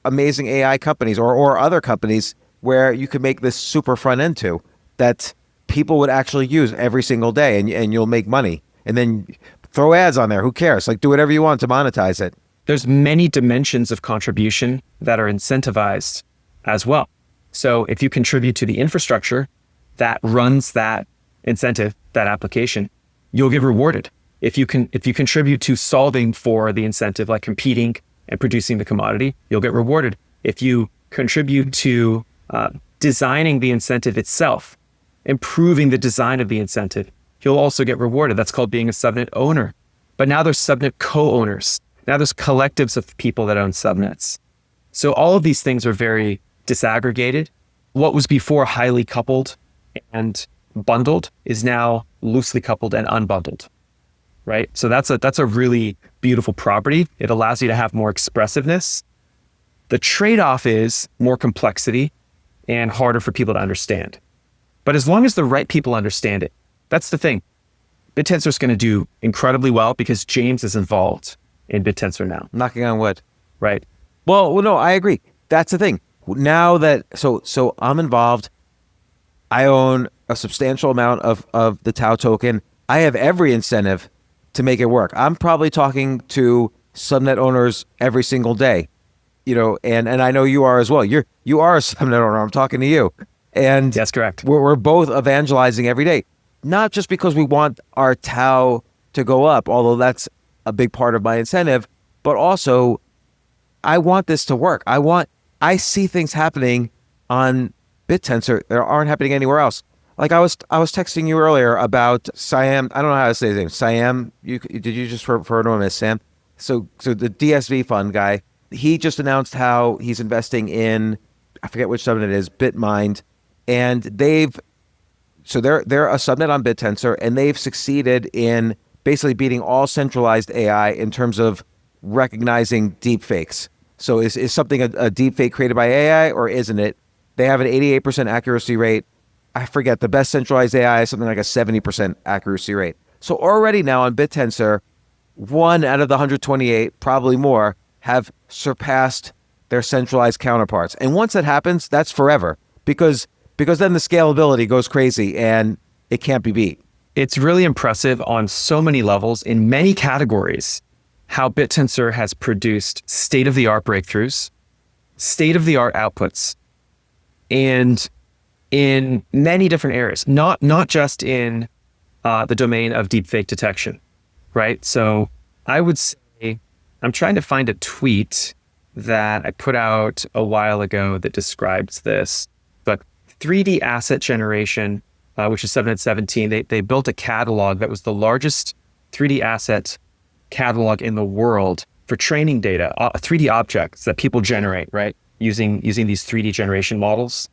[SPEAKER 2] amazing AI companies or other companies where you could make this super front end to that people would actually use every single day, and you'll make money. And then throw ads on there. Who cares? Like, do whatever you want to monetize it.
[SPEAKER 1] There's many dimensions of contribution that are incentivized as well. So if you contribute to the infrastructure that runs that incentive, that application, you'll get rewarded. If you contribute to solving for the incentive, like competing and producing the commodity, you'll get rewarded. If you contribute to designing the incentive itself, improving the design of the incentive, you'll also get rewarded. That's called being a subnet owner. But now there's subnet co-owners. Now there's collectives of people that own subnets. So all of these things are very disaggregated. What was before highly coupled and bundled is now loosely coupled and unbundled, right? So that's a really beautiful property. It allows you to have more expressiveness. The trade-off is more complexity and harder for people to understand. But as long as the right people understand it, that's the thing. Bittensor is going to do incredibly well because James is involved in Bittensor now. Knocking
[SPEAKER 2] on wood.
[SPEAKER 1] Right.
[SPEAKER 2] Well, no, I agree. That's the thing. Now that, so I'm involved, I own a substantial amount of the Tao token. I have every incentive to make it work. I'm probably talking to subnet owners every single day, and I know you are as well. You are a subnet owner. I'm talking to you. And
[SPEAKER 1] that's correct.
[SPEAKER 2] We're both evangelizing every day, not just because we want our Tao to go up, although that's a big part of my incentive, but also I want this to work. I see things happening on Bittensor that aren't happening anywhere else. Like I was texting you earlier about Siam. I don't know how to say his name. Siam. Did you just refer to him as Sam? So the DSV fund guy, he just announced how he's investing in, I forget which subnet it is, BitMind. And they're a subnet on Bittensor, and they've succeeded in basically beating all centralized AI in terms of recognizing deep fakes. So is something a deep fake created by AI or isn't it? They have an 88% accuracy rate. I forget, the best centralized AI is something like a 70% accuracy rate. So already now on Bittensor, 1 out of the 128, probably more, have surpassed their centralized counterparts. And once that happens, that's forever because then the scalability goes crazy and it can't be beat.
[SPEAKER 1] It's really impressive on so many levels in many categories how Bittensor has produced state-of-the-art breakthroughs, state-of-the-art outputs, and in many different areas, not just in the domain of deepfake detection, right? So I would say, I'm trying to find a tweet that I put out a while ago that describes this, but 3D asset generation, which is Subnet 17, they built a catalog that was the largest 3D asset catalog in the world for training data, 3D objects that people generate, right? Using these 3D generation models.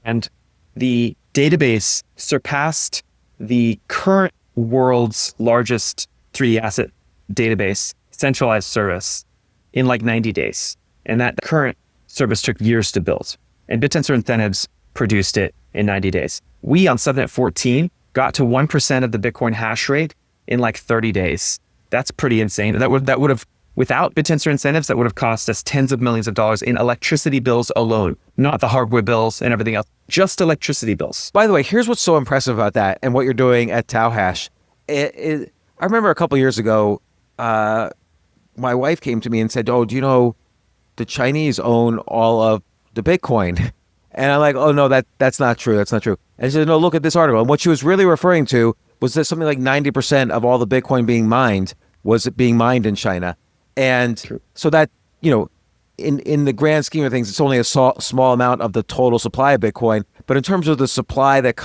[SPEAKER 1] And the database surpassed the current world's largest 3D asset database, Centralized service, in like 90 days. And that current service took years to build. And Bittensor Incentives produced it in 90 days. We on Subnet 14 got to 1% of the Bitcoin hash rate in like 30 days. That's pretty insane. That would have, without Bittensor Incentives, that would have cost us tens of millions of dollars in electricity bills alone, not the hardware bills and everything else, just electricity bills.
[SPEAKER 2] By the way, here's what's so impressive about that and what you're doing at Tao Hash. I remember a couple of years ago, my wife came to me and said, "Oh, do you know the Chinese own all of the Bitcoin?" And I'm like, "Oh no, that's not true. That's not true." And she said, "No, look at this article." And what she was really referring to was that something like 90% of all the Bitcoin being mined was being mined in China. And true. So that, in the grand scheme of things, it's only a small amount of the total supply of Bitcoin. But in terms of the supply that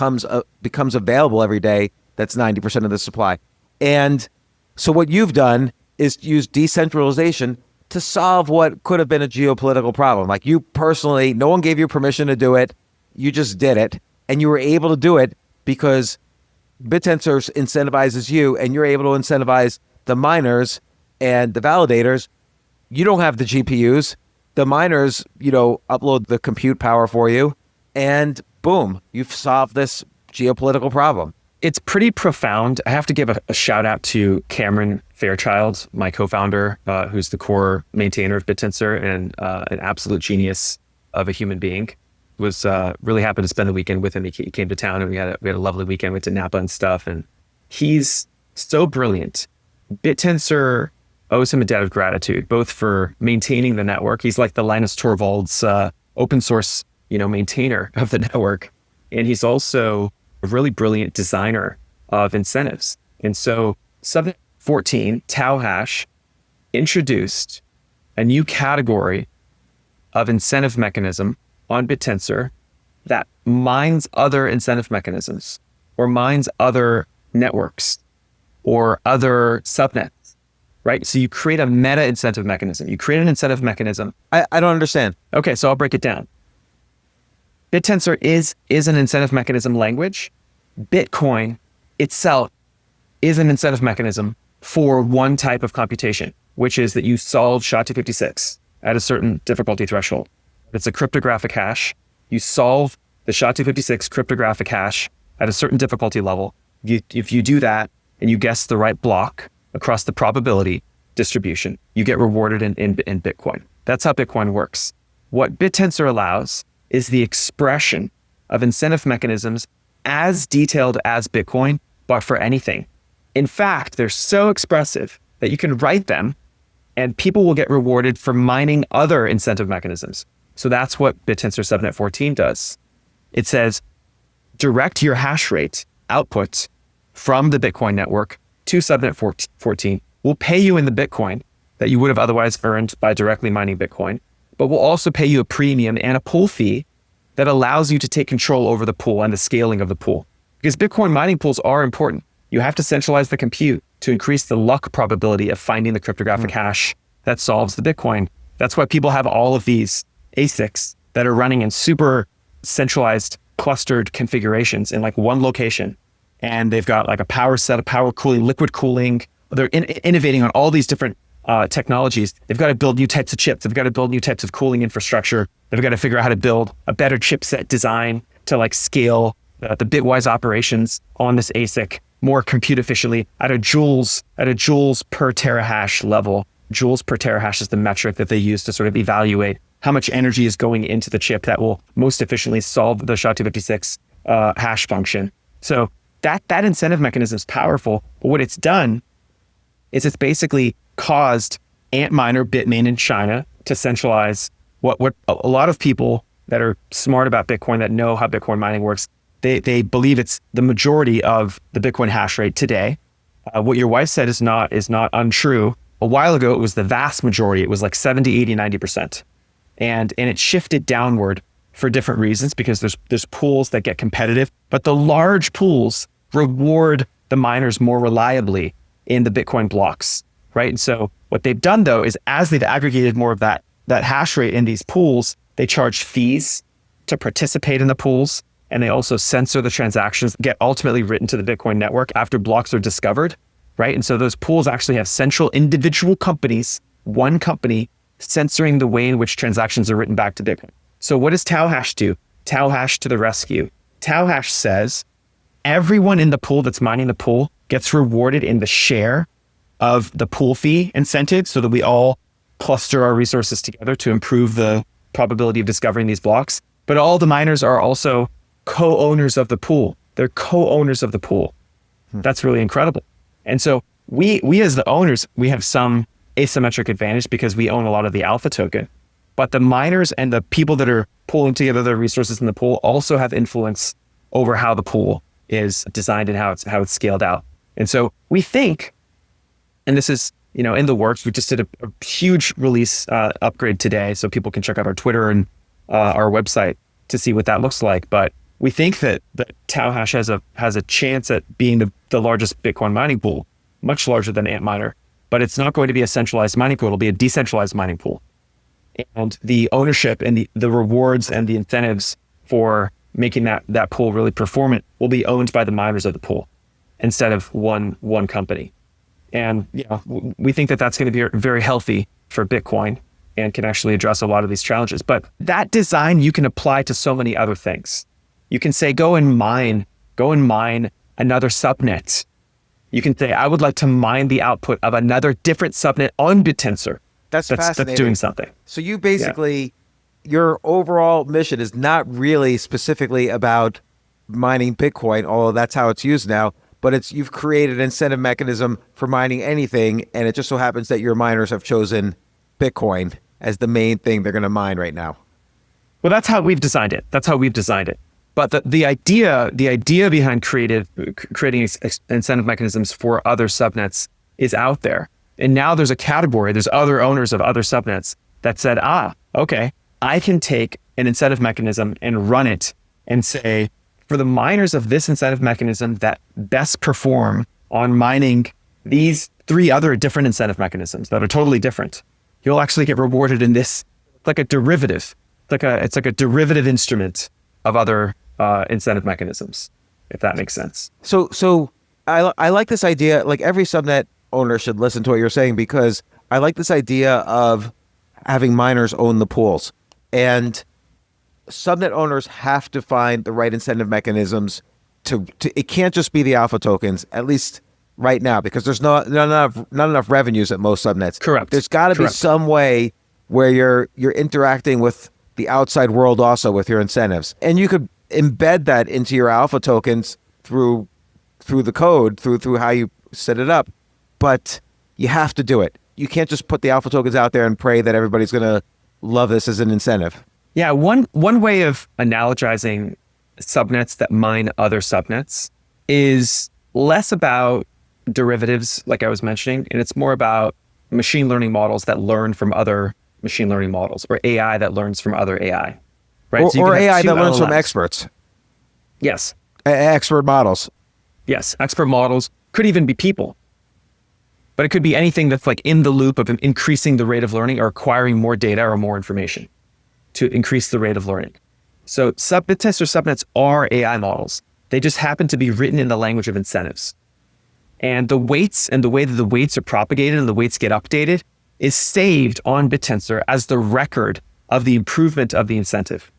[SPEAKER 2] becomes available every day, that's 90% of the supply. And so what you've done is use decentralization to solve what could have been a geopolitical problem. Like you personally, no one gave you permission to do it. You just did it. And you were able to do it because Bittensor incentivizes you and you're able to incentivize the miners and the validators. You don't have the GPUs. The miners, upload the compute power for you. And boom, you've solved this geopolitical problem.
[SPEAKER 1] It's pretty profound. I have to give a shout out to Cameron Fairchild, my co-founder, who's the core maintainer of Bittensor and an absolute genius of a human being. Was really happy to spend the weekend with him. He came to town and we had a lovely weekend. Went to Napa and stuff. And he's so brilliant. Bittensor owes him a debt of gratitude, both for maintaining the network. He's like the Linus Torvalds open source, maintainer of the network, and he's also a really brilliant designer of incentives. And so Subnet 14, Tao Hash, introduced a new category of incentive mechanism on Bittensor that mines other incentive mechanisms or mines other networks or other subnets, right? So you create a meta incentive mechanism. You create an incentive mechanism.
[SPEAKER 2] I don't understand.
[SPEAKER 1] Okay, so I'll break it down. Bittensor is an incentive mechanism language. Bitcoin itself is an incentive mechanism for one type of computation, which is that you solve SHA-256 at a certain difficulty threshold. It's a cryptographic hash. You solve the SHA-256 cryptographic hash at a certain difficulty level. If you do that and you guess the right block across the probability distribution, you get rewarded in Bitcoin. That's how Bitcoin works. What Bittensor allows is the expression of incentive mechanisms as detailed as Bitcoin, but for anything. In fact, they're so expressive that you can write them and people will get rewarded for mining other incentive mechanisms. So that's what Bittensor Subnet 14 does. It says, direct your hash rate output from the Bitcoin network to Subnet 14. We'll pay you in the Bitcoin that you would have otherwise earned by directly mining Bitcoin, but we'll also pay you a premium and a pool fee that allows you to take control over the pool and the scaling of the pool. Because Bitcoin mining pools are important. You have to centralize the compute to increase the luck probability of finding the cryptographic hash that solves the Bitcoin. That's why people have all of these ASICs that are running in super centralized clustered configurations in like one location. And they've got like a power set, a power cooling, liquid cooling. They're innovating on all these different technologies. They've got to build new types of chips. They've got to build new types of cooling infrastructure. They've got to figure out how to build a better chipset design to like scale the bitwise operations on this ASIC more compute efficiently at a joules per terahash level. Joules per terahash is the metric that they use to sort of evaluate how much energy is going into the chip that will most efficiently solve the SHA-256 hash function. So that incentive mechanism is powerful, but what it's done is it's basically caused Antminer, Bitmain in China to centralize what a lot of people that are smart about Bitcoin, that know how Bitcoin mining works, they believe it's the majority of the Bitcoin hash rate today. What your wife said is not untrue. A while ago, it was the vast majority. It was like 70, 80, 90%. And it shifted downward for different reasons, because there's pools that get competitive, but the large pools reward the miners more reliably in the Bitcoin blocks, right? And so what they've done though is, as they've aggregated more of that hash rate in these pools, they charge fees to participate in the pools, and they also censor the transactions that get ultimately written to the Bitcoin network after blocks are discovered, right? And so those pools actually have central individual companies, one company, censoring the way in which transactions are written back to Bitcoin. So what does Tao Hash do? Tao Hash to the rescue. Tao Hash says everyone in the pool that's mining the pool gets rewarded in the share of the pool fee incentive, so that we all cluster our resources together to improve the probability of discovering these blocks. But all the miners are also co-owners of the pool. They're co-owners of the pool. That's really incredible. And so we as the owners, we have some asymmetric advantage because we own a lot of the alpha token. But the miners and the people that are pulling together their resources in the pool also have influence over how the pool is designed and how it's scaled out. And so we think, and this is, in the works, we just did a huge release upgrade today, so people can check out our Twitter and our website to see what that looks like. But we think that Tao Hash has a chance at being the largest Bitcoin mining pool, much larger than Antminer. But it's not going to be a centralized mining pool. It'll be a decentralized mining pool. And the ownership and the rewards and the incentives for making that pool really performant will be owned by the miners of the pool instead of one company. And we think that that's going to be very healthy for Bitcoin and can actually address a lot of these challenges. But that design you can apply to so many other things. You can say, go and mine another subnet. You can say, I would like to mine the output of another different subnet on Bittensor.
[SPEAKER 2] That's fascinating.
[SPEAKER 1] That's doing something. So
[SPEAKER 2] you basically, your overall mission is not really specifically about mining Bitcoin, although that's how it's used now, but you've created an incentive mechanism for mining anything, and it just so happens that your miners have chosen Bitcoin as the main thing they're going to mine right now.
[SPEAKER 1] Well, that's how we've designed it. But the idea behind creating incentive mechanisms for other subnets is out there. And now there's a category, there's other owners of other subnets that said, okay, I can take an incentive mechanism and run it and say, for the miners of this incentive mechanism that best perform on mining these 3 other different incentive mechanisms that are totally different, you'll actually get rewarded in this, like a derivative. It's like a derivative instrument of other incentive mechanisms, if that makes sense.
[SPEAKER 2] So I like this idea, like every subnet owner should listen to what you're saying, because I like this idea of having miners own the pools. And subnet owners have to find the right incentive mechanisms to it can't just be the alpha tokens, at least right now, because there's not enough revenues at most subnets.
[SPEAKER 1] Correct.
[SPEAKER 2] There's got to be some way where you're interacting with the outside world also with your incentives. And you could embed that into your alpha tokens through the code, through how you set it up. But you have to do it. You can't just put the alpha tokens out there and pray that everybody's going to love this as an incentive.
[SPEAKER 1] Yeah, one way of analogizing subnets that mine other subnets is less about derivatives, like I was mentioning, and it's more about machine learning models that learn from other machine learning models, or AI that learns from other AI. Right?
[SPEAKER 2] Or AI that learns from experts.
[SPEAKER 1] Yes.
[SPEAKER 2] Expert models.
[SPEAKER 1] Yes, expert models. Could even be people. But it could be anything that's like in the loop of increasing the rate of learning or acquiring more data or more information to increase the rate of learning. So Bittensor subnets are AI models. They just happen to be written in the language of incentives. And the weights and the way that the weights are propagated and the weights get updated is saved on Bittensor as the record of the improvement of the incentive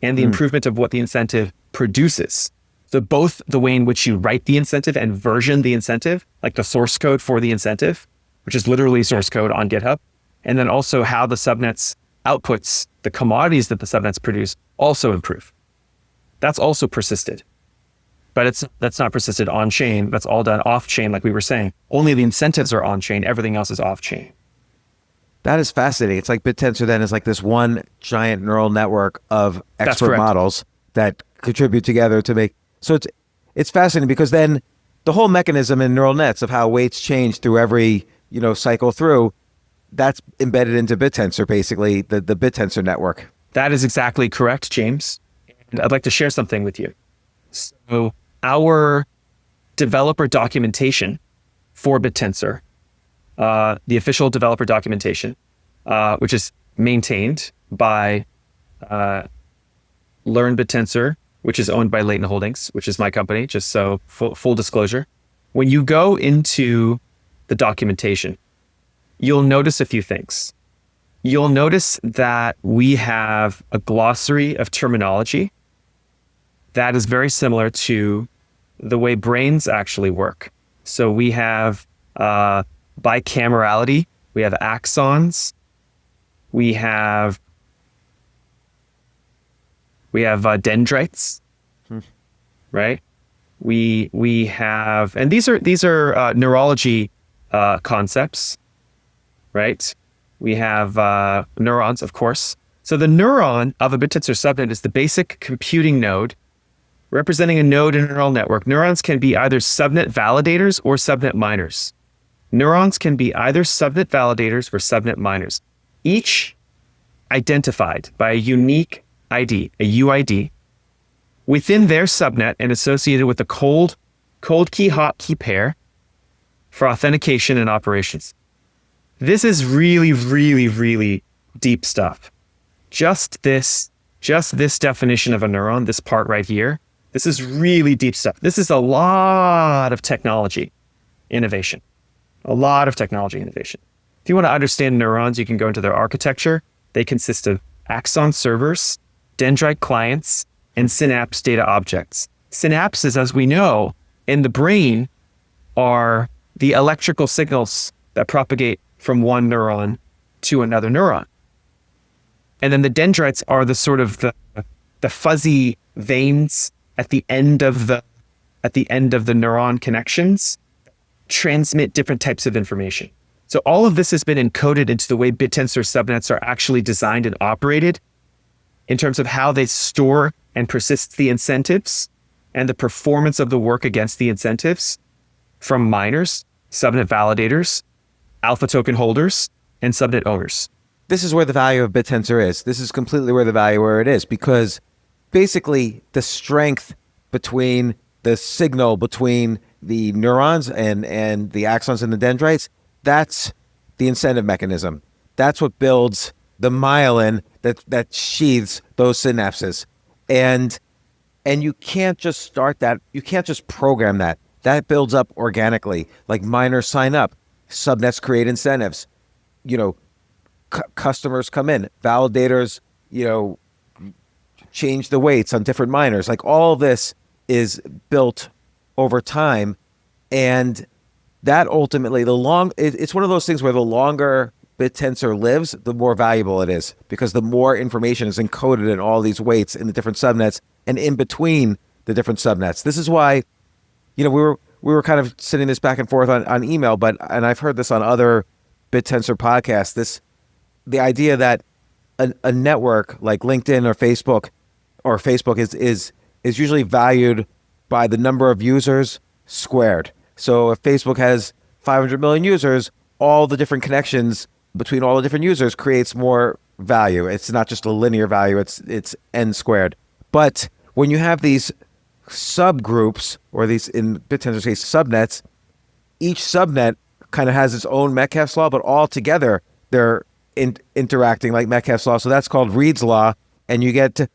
[SPEAKER 1] and the improvement of what the incentive produces. So both the way in which you write the incentive and version the incentive, like the source code for the incentive, which is literally source code on GitHub, and then also how the subnets outputs, the commodities that the subnets produce, also improve. That's also persisted. But that's not persisted on chain. That's all done off chain, like we were saying. Only the incentives are on chain. Everything else is off chain.
[SPEAKER 2] That is fascinating. It's like Bittensor then is like this one giant neural network of expert models that contribute together to make. So it's fascinating because then the whole mechanism in neural nets of how weights change through every cycle through, that's embedded into Bittensor, basically the Bittensor network.
[SPEAKER 1] That is exactly correct, James. And I'd like to share something with you. So our developer documentation for Bittensor, the official developer documentation, which is maintained by Learn Bittensor, which is owned by Leighton Holdings, which is my company, just so full disclosure. When you go into the documentation, you'll notice a few things. You'll notice that we have a glossary of terminology that is very similar to the way brains actually work. So we have bicamerality, we have axons, we have dendrites, right? We have, and these are neurology concepts, right? We have neurons, of course. So the neuron of a Bittensor subnet is the basic computing node representing a node in a neural network. Neurons can be either subnet validators or subnet miners. Neurons can be either subnet validators or subnet miners, each identified by a unique ID, a UID, within their subnet and associated with a cold key, hot key pair for authentication and operations. This is really, really, really deep stuff. Just this definition of a neuron, this part right here, this is really deep stuff. This is a lot of technology innovation. A lot of technology innovation. If you want to understand neurons, you can go into their architecture. They consist of axon servers, dendrite clients, and synapse data objects. Synapses, as we know, in the brain are the electrical signals that propagate from one neuron to another neuron. And then the dendrites are the sort of the fuzzy veins at the end of the neuron connections, transmit different types of information. So all of this has been encoded into the way Bittensor subnets are actually designed and operated in terms of how they store and persist the incentives and the performance of the work against the incentives from miners, subnet validators, alpha token holders, and subnet owners.
[SPEAKER 2] This is where the value of Bittensor is. This is completely where it is, because basically the strength between the signal between the neurons and the axons and the dendrites, that's the incentive mechanism. That's what builds the myelin that sheathes those synapses. And you can't just start that. You can't just program that. That builds up organically. Like miners sign up, subnets create incentives. Customers come in, validators, change the weights on different miners. Like all of this is built over time, and that ultimately it's one of those things where the longer Bittensor lives, the more valuable it is, because the more information is encoded in all these weights in the different subnets and in between the different subnets. This is why, we were kind of sitting this back and forth on email, and I've heard this on other Bittensor podcasts. The idea that a network like LinkedIn or Facebook is usually valued by the number of users squared. So if Facebook has 500 million users, all the different connections between all the different users creates more value. It's not just a linear value, it's n squared. But when you have these subgroups, or these, in Bittensor's case, subnets, each subnet kind of has its own Metcalfe's law, but all together they're interacting like Metcalfe's law. So that's called Reed's law. And you get to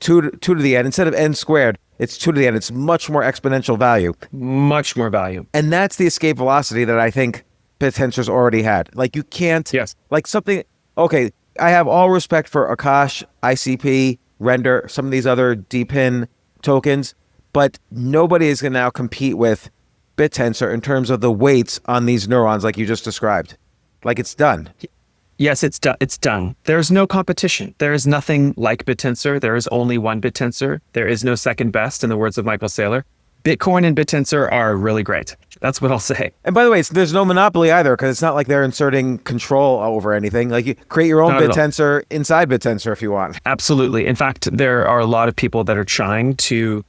[SPEAKER 2] 2 to the n. Instead of n squared, it's 2 to the n. It's much more exponential value.
[SPEAKER 1] Much more value.
[SPEAKER 2] And that's the escape velocity that I think Bittensor's already had. Like you can't,
[SPEAKER 1] yes.
[SPEAKER 2] Like something, okay, I have all respect for Akash, ICP, Render, some of these other DPIN tokens, but nobody is going to now compete with Bittensor in terms of the weights on these neurons like you just described. Like it's done.
[SPEAKER 1] Yes, it's done. There's no competition. There is nothing like Bittensor. There is only one Bittensor. There is no second best, in the words of Michael Saylor. Bitcoin and Bittensor are really great. That's what I'll say.
[SPEAKER 2] And by the way, there's no monopoly either, because it's not like they're inserting control over anything. Like, you create your own Bittensor inside Bittensor if you want.
[SPEAKER 1] Absolutely. In fact, there are a lot of people that are trying to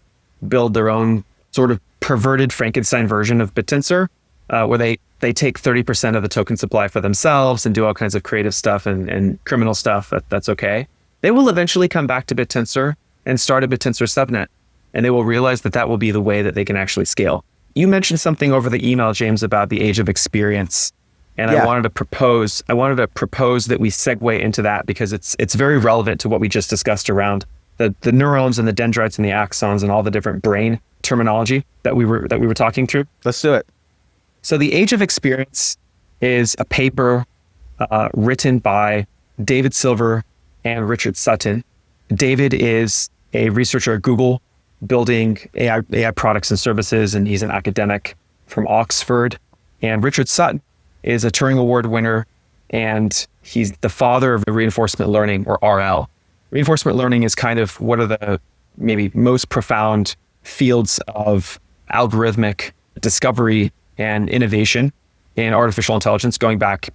[SPEAKER 1] build their own sort of perverted Frankenstein version of Bittensor, where they take 30% of the token supply for themselves and do all kinds of creative stuff and criminal stuff. That's okay. They will eventually come back to Bittensor and start a Bittensor subnet, and they will realize that that will be the way that they can actually scale. You mentioned something over the email, James, about the age of experience. And I wanted to propose that we segue into that, because it's very relevant to what we just discussed around the neurons and the dendrites and the axons and all the different brain terminology that we were talking through.
[SPEAKER 2] Let's do it.
[SPEAKER 1] So the age of experience is a paper written by David Silver and Richard Sutton. David is a researcher at Google building AI products and services, and he's an academic from Oxford. And Richard Sutton is a Turing Award winner, and he's the father of reinforcement learning, or RL. Reinforcement learning is kind of one of the maybe most profound fields of algorithmic discovery and innovation in artificial intelligence, going back,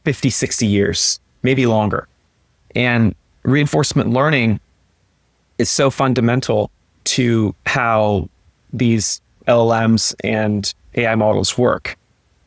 [SPEAKER 1] 50, 60 years, maybe longer. And reinforcement learning is so fundamental to how these LLMs and AI models work.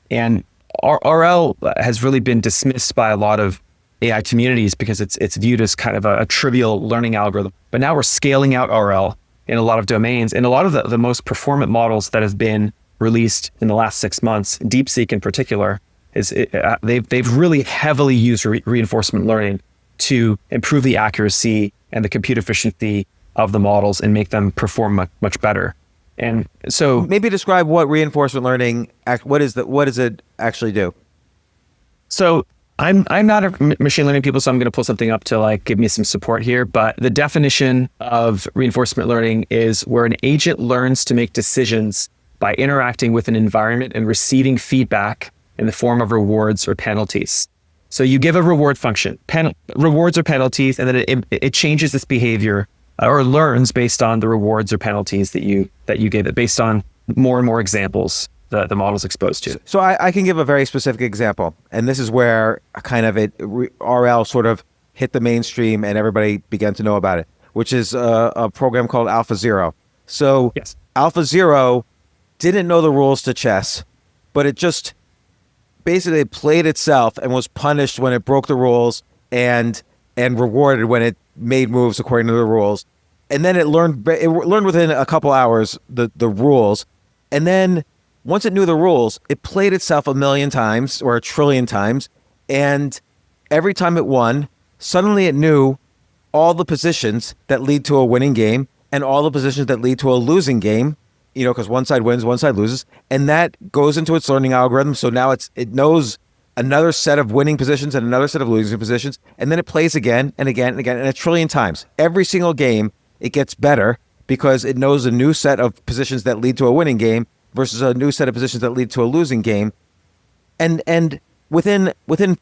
[SPEAKER 1] And RL has really been dismissed by a lot of AI communities because it's viewed as kind of a trivial learning algorithm. But now we're scaling out RL in a lot of domains. And a lot of the most performant models that have been released in the last 6 months, DeepSeek in particular, they've really heavily used reinforcement learning to improve the accuracy and the compute efficiency of the models and make them perform much better. And so
[SPEAKER 2] maybe describe what reinforcement learning, what does it actually do?
[SPEAKER 1] So I'm not a machine learning people, so I'm going to pull something up to give me some support here. But the definition of reinforcement learning is where an agent learns to make decisions by interacting with an environment and receiving feedback in the form of rewards or penalties. So you give a reward function, rewards or penalties, and then it changes its behavior or learns based on the rewards or penalties that you gave it, based on more and more examples that the model's exposed to.
[SPEAKER 2] So I can give a very specific example, and this is where RL sort of hit the mainstream and everybody began to know about it, which is a program called AlphaZero. So
[SPEAKER 1] yes.
[SPEAKER 2] AlphaZero didn't know the rules to chess, but it just basically played itself and was punished when it broke the rules and rewarded when it made moves according to the rules. And then it learned within a couple hours the rules. And then once it knew the rules, it played itself 1 million times or 1 trillion times. And every time it won, suddenly it knew all the positions that lead to a winning game and all the positions that lead to a losing game, because one side wins, one side loses. And that goes into its learning algorithm. So now it knows another set of winning positions and another set of losing positions. And then it plays again and again and again and 1 trillion times. Every single game, it gets better because it knows a new set of positions that lead to a winning game versus a new set of positions that lead to a losing game. And within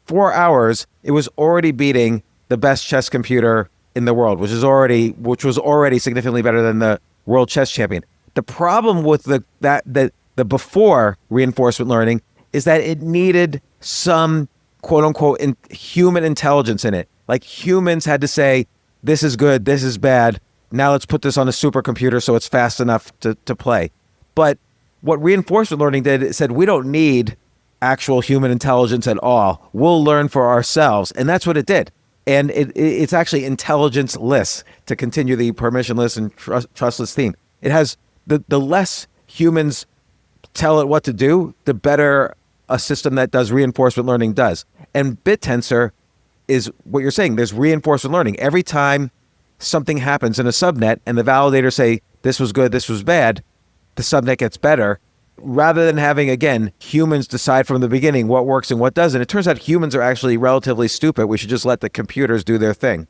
[SPEAKER 2] 4 hours, it was already beating the best chess computer in the world, which was already significantly better than the world chess champion. The problem with the before reinforcement learning is that it needed some quote unquote human intelligence in it. Like humans had to say, this is good, this is bad. Now let's put this on a supercomputer so it's fast enough to play. But what reinforcement learning did, it said, we don't need actual human intelligence at all. We'll learn for ourselves. And that's what it did. And it's actually intelligence-less, to continue the permissionless and trustless theme. It has the less humans tell it what to do, the better a system that does reinforcement learning does. And Bittensor is what you're saying. There's reinforcement learning. Every time something happens in a subnet and the validators say, this was good, this was bad, the subnet gets better. Rather than having, again, humans decide from the beginning what works and what doesn't. It turns out humans are actually relatively stupid. We should just let the computers do their thing.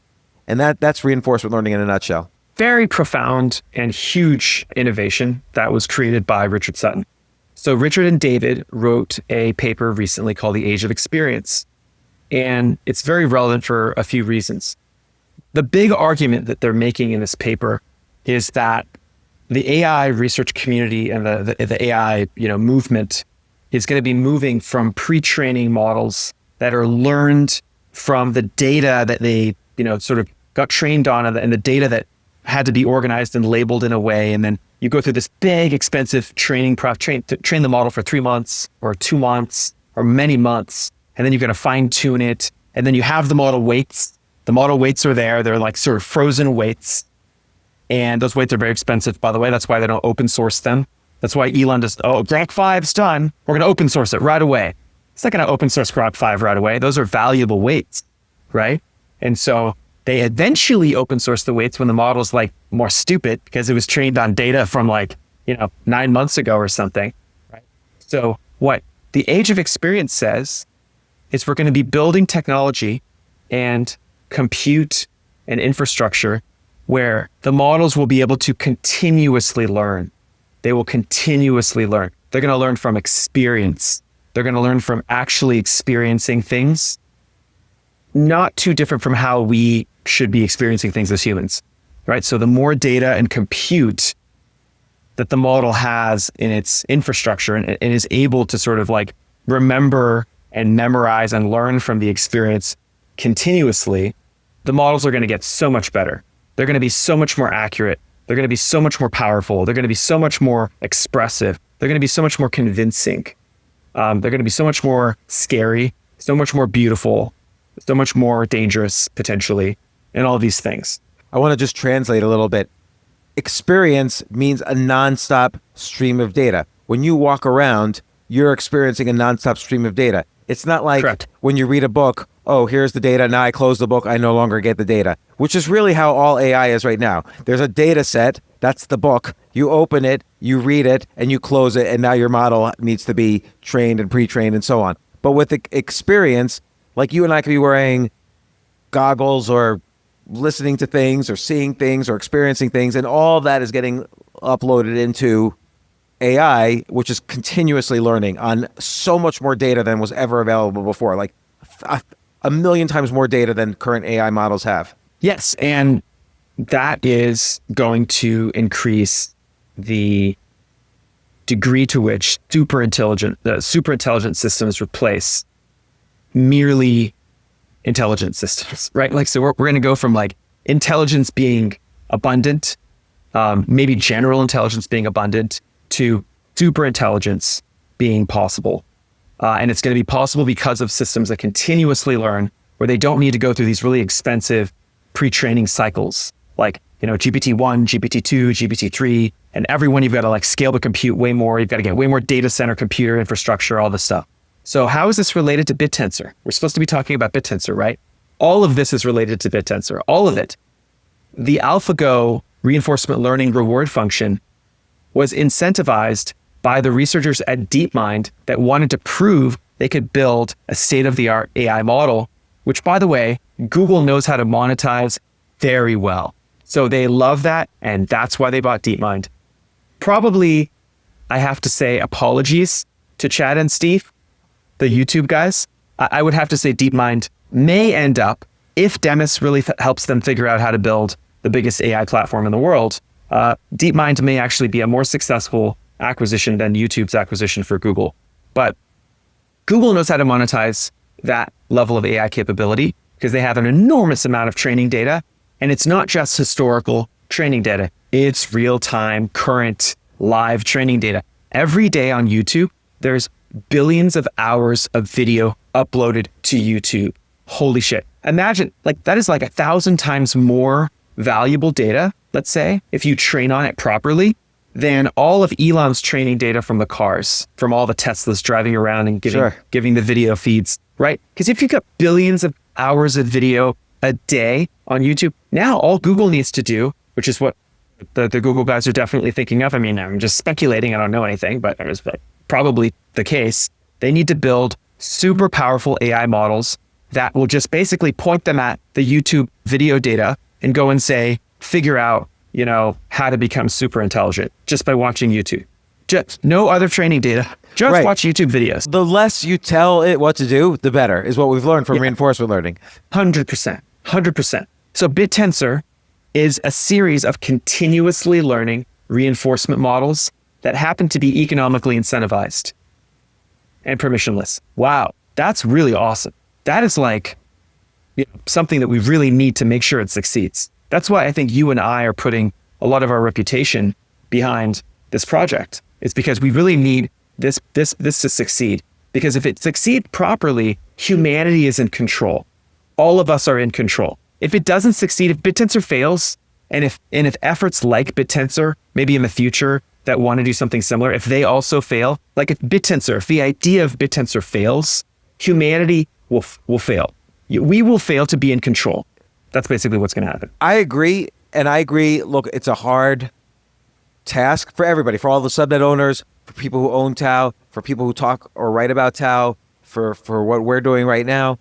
[SPEAKER 2] And that's reinforcement learning in a nutshell.
[SPEAKER 1] Very profound and huge innovation that was created by Richard Sutton. So Richard and David wrote a paper recently called The Age of Experience. And it's very relevant for a few reasons. The big argument that they're making in this paper is that the AI research community and the AI movement is going to be moving from pre-training models that are learned from the data that they sort of got trained on, and the data that had to be organized and labeled in a way, and then you go through this big expensive training train the model for 3 months or 2 months or many months, and then you're going to fine tune it, and then you have the model weights. The model weights are there. They're like sort of frozen weights. And those weights are very expensive, by the way. That's why they don't open source them. That's why Elon just, Grok 5's done. We're going to open source it right away. It's not going to open source Grok 5 right away. Those are valuable weights, right? And so they eventually open source the weights when the model's like more stupid because it was trained on data from 9 months ago or something, right? So what the age of experience says is we're going to be building technology and compute and infrastructure where the models will be able to continuously learn. They will continuously learn. They're going to learn from experience. They're going to learn from actually experiencing things, not too different from how we should be experiencing things as humans, right? So the more data and compute that the model has in its infrastructure and is able to sort of like remember and memorize and learn from the experience continuously, the models are going to get so much better. They're going to be so much more accurate. They're going to be so much more powerful. They're going to be so much more expressive. They're going to be so much more convincing. They're going to be so much more scary, so much more beautiful, so much more dangerous potentially, and all of these things.
[SPEAKER 2] I want to just translate a little bit. Experience means a nonstop stream of data. When you walk around, you're experiencing a nonstop stream of data. It's not like
[SPEAKER 1] Correct.
[SPEAKER 2] When you read a book, here's the data. Now I close the book. I no longer get the data, which is really how all AI is right now. There's a data set. That's the book. You open it, you read it, and you close it. And now your model needs to be trained and pre-trained and so on. But with the experience, like you and I could be wearing goggles or listening to things or seeing things or experiencing things, and all that is getting uploaded into AI, which is continuously learning on so much more data than was ever available before, like a million times more data than current AI models have.
[SPEAKER 1] Yes, and that is going to increase the degree to which super intelligent systems replace merely intelligent systems, right? Like, so we're going to go from like intelligence being abundant, maybe general intelligence being abundant, to super intelligence being possible. And it's going to be possible because of systems that continuously learn, where they don't need to go through these really expensive pre-training cycles, like, GPT-1, GPT-2, GPT-3, and everyone you've got to like scale the compute way more. You've got to get way more data center computer infrastructure, all this stuff. So how is this related to Bittensor? We're supposed to be talking about Bittensor, right? All of this is related to Bittensor, all of it. The AlphaGo reinforcement learning reward function was incentivized by the researchers at DeepMind that wanted to prove they could build a state-of-the-art AI model, which, by the way, Google knows how to monetize very well. So they love that, and that's why they bought DeepMind. Probably, I have to say, apologies to Chad and Steve, the YouTube guys. I would have to say DeepMind may end up, if Demis really helps them figure out how to build the biggest AI platform in the world, DeepMind may actually be a more successful acquisition than YouTube's acquisition for Google. But Google knows how to monetize that level of AI capability because they have an enormous amount of training data. And it's not just historical training data. It's real-time, current, live training data. Every day on YouTube, there's billions of hours of video uploaded to YouTube. Holy shit. Imagine, like, that is like 1,000 times more valuable data, let's say, if you train on it properly, than all of Elon's training data from the cars, from all the Teslas driving around and giving the video feeds, right? Because if you've got billions of hours of video a day on YouTube, now all Google needs to do, which is what the Google guys are definitely thinking of. I mean, I'm just speculating. I don't know anything, but it's probably the case. They need to build super powerful AI models that will just basically point them at the YouTube video data and go and say, figure out, how to become super intelligent just by watching YouTube. Just no other training data. Just
[SPEAKER 2] Right.
[SPEAKER 1] watch YouTube videos.
[SPEAKER 2] The less you tell it what to do, the better, is what we've learned from reinforcement learning.
[SPEAKER 1] 100%. 100%. So Bittensor is a series of continuously learning reinforcement models that happen to be economically incentivized and permissionless. Wow, that's really awesome. That is like something that we really need to make sure it succeeds. That's why I think you and I are putting a lot of our reputation behind this project. It's because we really need this to succeed. Because if it succeeds properly, humanity is in control. All of us are in control. If it doesn't succeed, if Bittensor fails, and if efforts like Bittensor, maybe in the future, that want to do something similar, if they also fail, like if the idea of Bittensor fails, humanity will fail. We will fail to be in control. That's basically what's going to happen.
[SPEAKER 2] I agree. And I agree. Look, it's a hard task for everybody, for all the subnet owners, for people who own Tao, for people who talk or write about Tao, for what we're doing right now.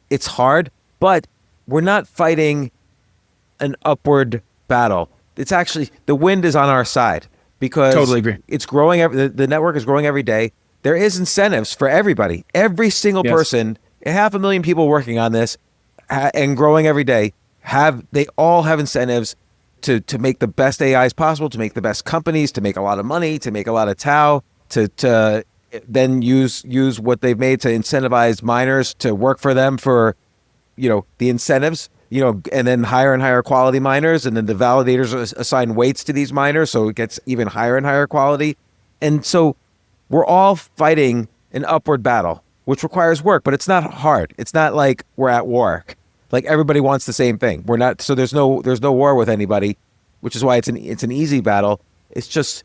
[SPEAKER 2] It's hard, but we're not fighting an upward battle. It's actually, the wind is on our side because
[SPEAKER 1] Totally agree.
[SPEAKER 2] It's growing. The network is growing every day. There is incentives for everybody. Every single person, 500,000 people working on this and growing every day, they all have incentives to make the best AIs possible, to make the best companies, to make a lot of money, to make a lot of Tao, to then use what they've made to incentivize miners to work for them for, the incentives, and then higher and higher quality miners. And then the validators assign weights to these miners, so it gets even higher and higher quality. And so we're all fighting an upward battle, which requires work, but it's not hard. It's not like we're at war. Like everybody wants the same thing. We're not, so there's no war with anybody, which is why it's an easy battle. It's just,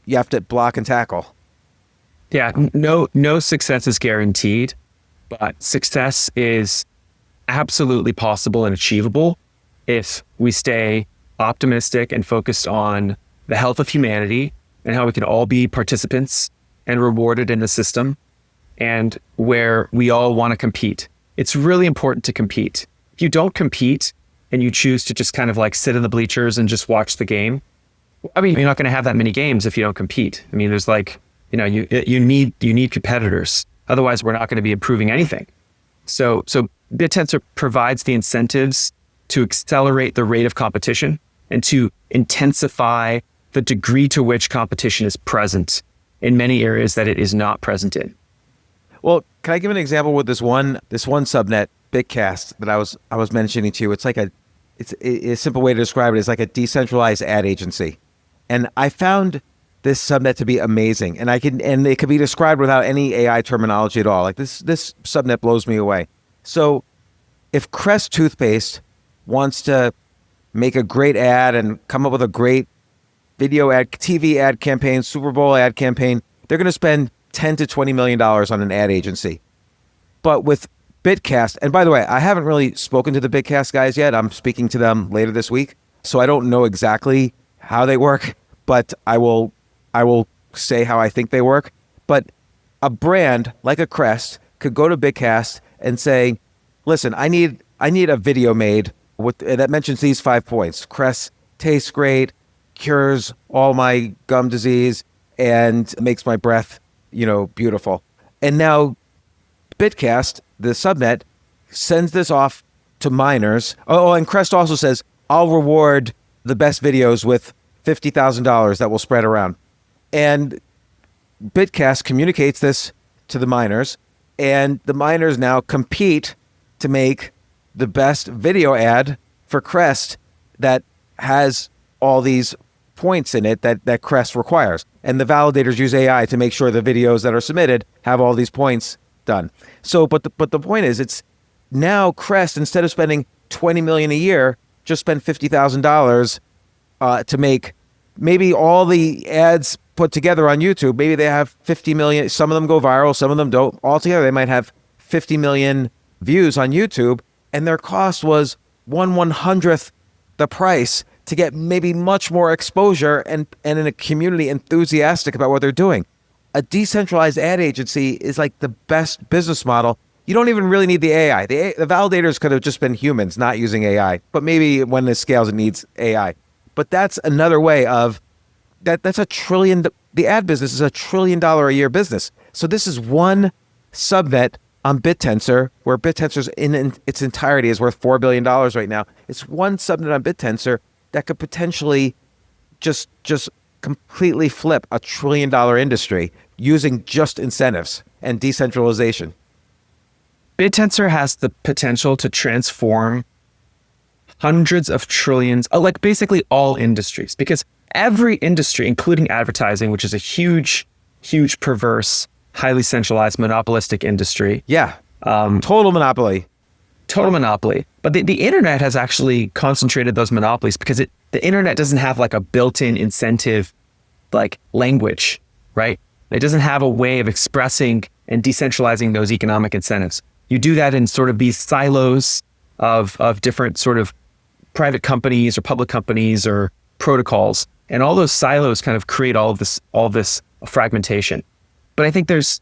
[SPEAKER 2] you have to block and tackle.
[SPEAKER 1] Yeah, no success is guaranteed, but success is absolutely possible and achievable if we stay optimistic and focused on the health of humanity and how we can all be participants and rewarded in the system, and where we all want to compete. It's really important to compete. If you don't compete and you choose to just kind of like sit in the bleachers and just watch the game, I mean, you're not going to have that many games if you don't compete. I mean, there's like, you need competitors. Otherwise, we're not going to be improving anything. So Bittensor provides the incentives to accelerate the rate of competition and to intensify the degree to which competition is present in many areas that it is not present in.
[SPEAKER 2] Well, can I give an example with this one subnet, Bitcast, that I was mentioning to you? It's like a simple way to describe it is like a decentralized ad agency. And I found this subnet to be amazing. And it could be described without any AI terminology at all. Like this subnet blows me away. So if Crest Toothpaste wants to make a great ad and come up with a great video ad, TV ad campaign, Super Bowl ad campaign, they're going to spend $10 to $20 million on an ad agency. But with Bitcast, and by the way, I haven't really spoken to the Bitcast guys yet. I'm speaking to them later this week. So I don't know exactly how they work, but I will say how I think they work. But a brand like a Crest could go to Bitcast and say, listen, I need a video made that mentions these 5 points. Crest tastes great, cures all my gum disease, and makes my breath, beautiful. And now Bitcast, the subnet, sends this off to miners. Oh, and Crest also says, I'll reward the best videos with $50,000 that will spread around. And Bitcast communicates this to the miners, and the miners now compete to make the best video ad for Crest that has all these points in it that Crest requires. And the validators use AI to make sure the videos that are submitted have all these points done. So, but the point is, it's now Crest, instead of spending $20 million a year, just spend $50,000 to make maybe all the ads put together on YouTube. Maybe they have 50 million. Some of them go viral, some of them don't. Altogether, they might have 50 million views on YouTube, and their cost was 1/100th the price to get maybe much more exposure and in a community enthusiastic about what they're doing. A decentralized ad agency is like the best business model. You don't even really need the AI. The validators could have just been humans not using AI, but maybe when this scales, it needs AI. But that's another way of that's a trillion. The ad business is $1 trillion a year business. So this is one subnet on Bittensor, where Bittensor's in its entirety is worth $4 billion right now. It's one subnet on Bittensor that could potentially just completely flip $1 trillion industry using just incentives and decentralization.
[SPEAKER 1] Bittensor has the potential to transform hundreds of trillions, like basically all industries, because every industry, including advertising, which is a huge, perverse, highly centralized, monopolistic industry.
[SPEAKER 2] Yeah. Total monopoly.
[SPEAKER 1] Total monopoly. But the internet has actually concentrated those monopolies because the internet doesn't have like a built-in incentive like language, right? It doesn't have a way of expressing and decentralizing those economic incentives. You do that in sort of these silos of different sort of private companies or public companies or protocols. And all those silos kind of create all of this fragmentation. But I think there's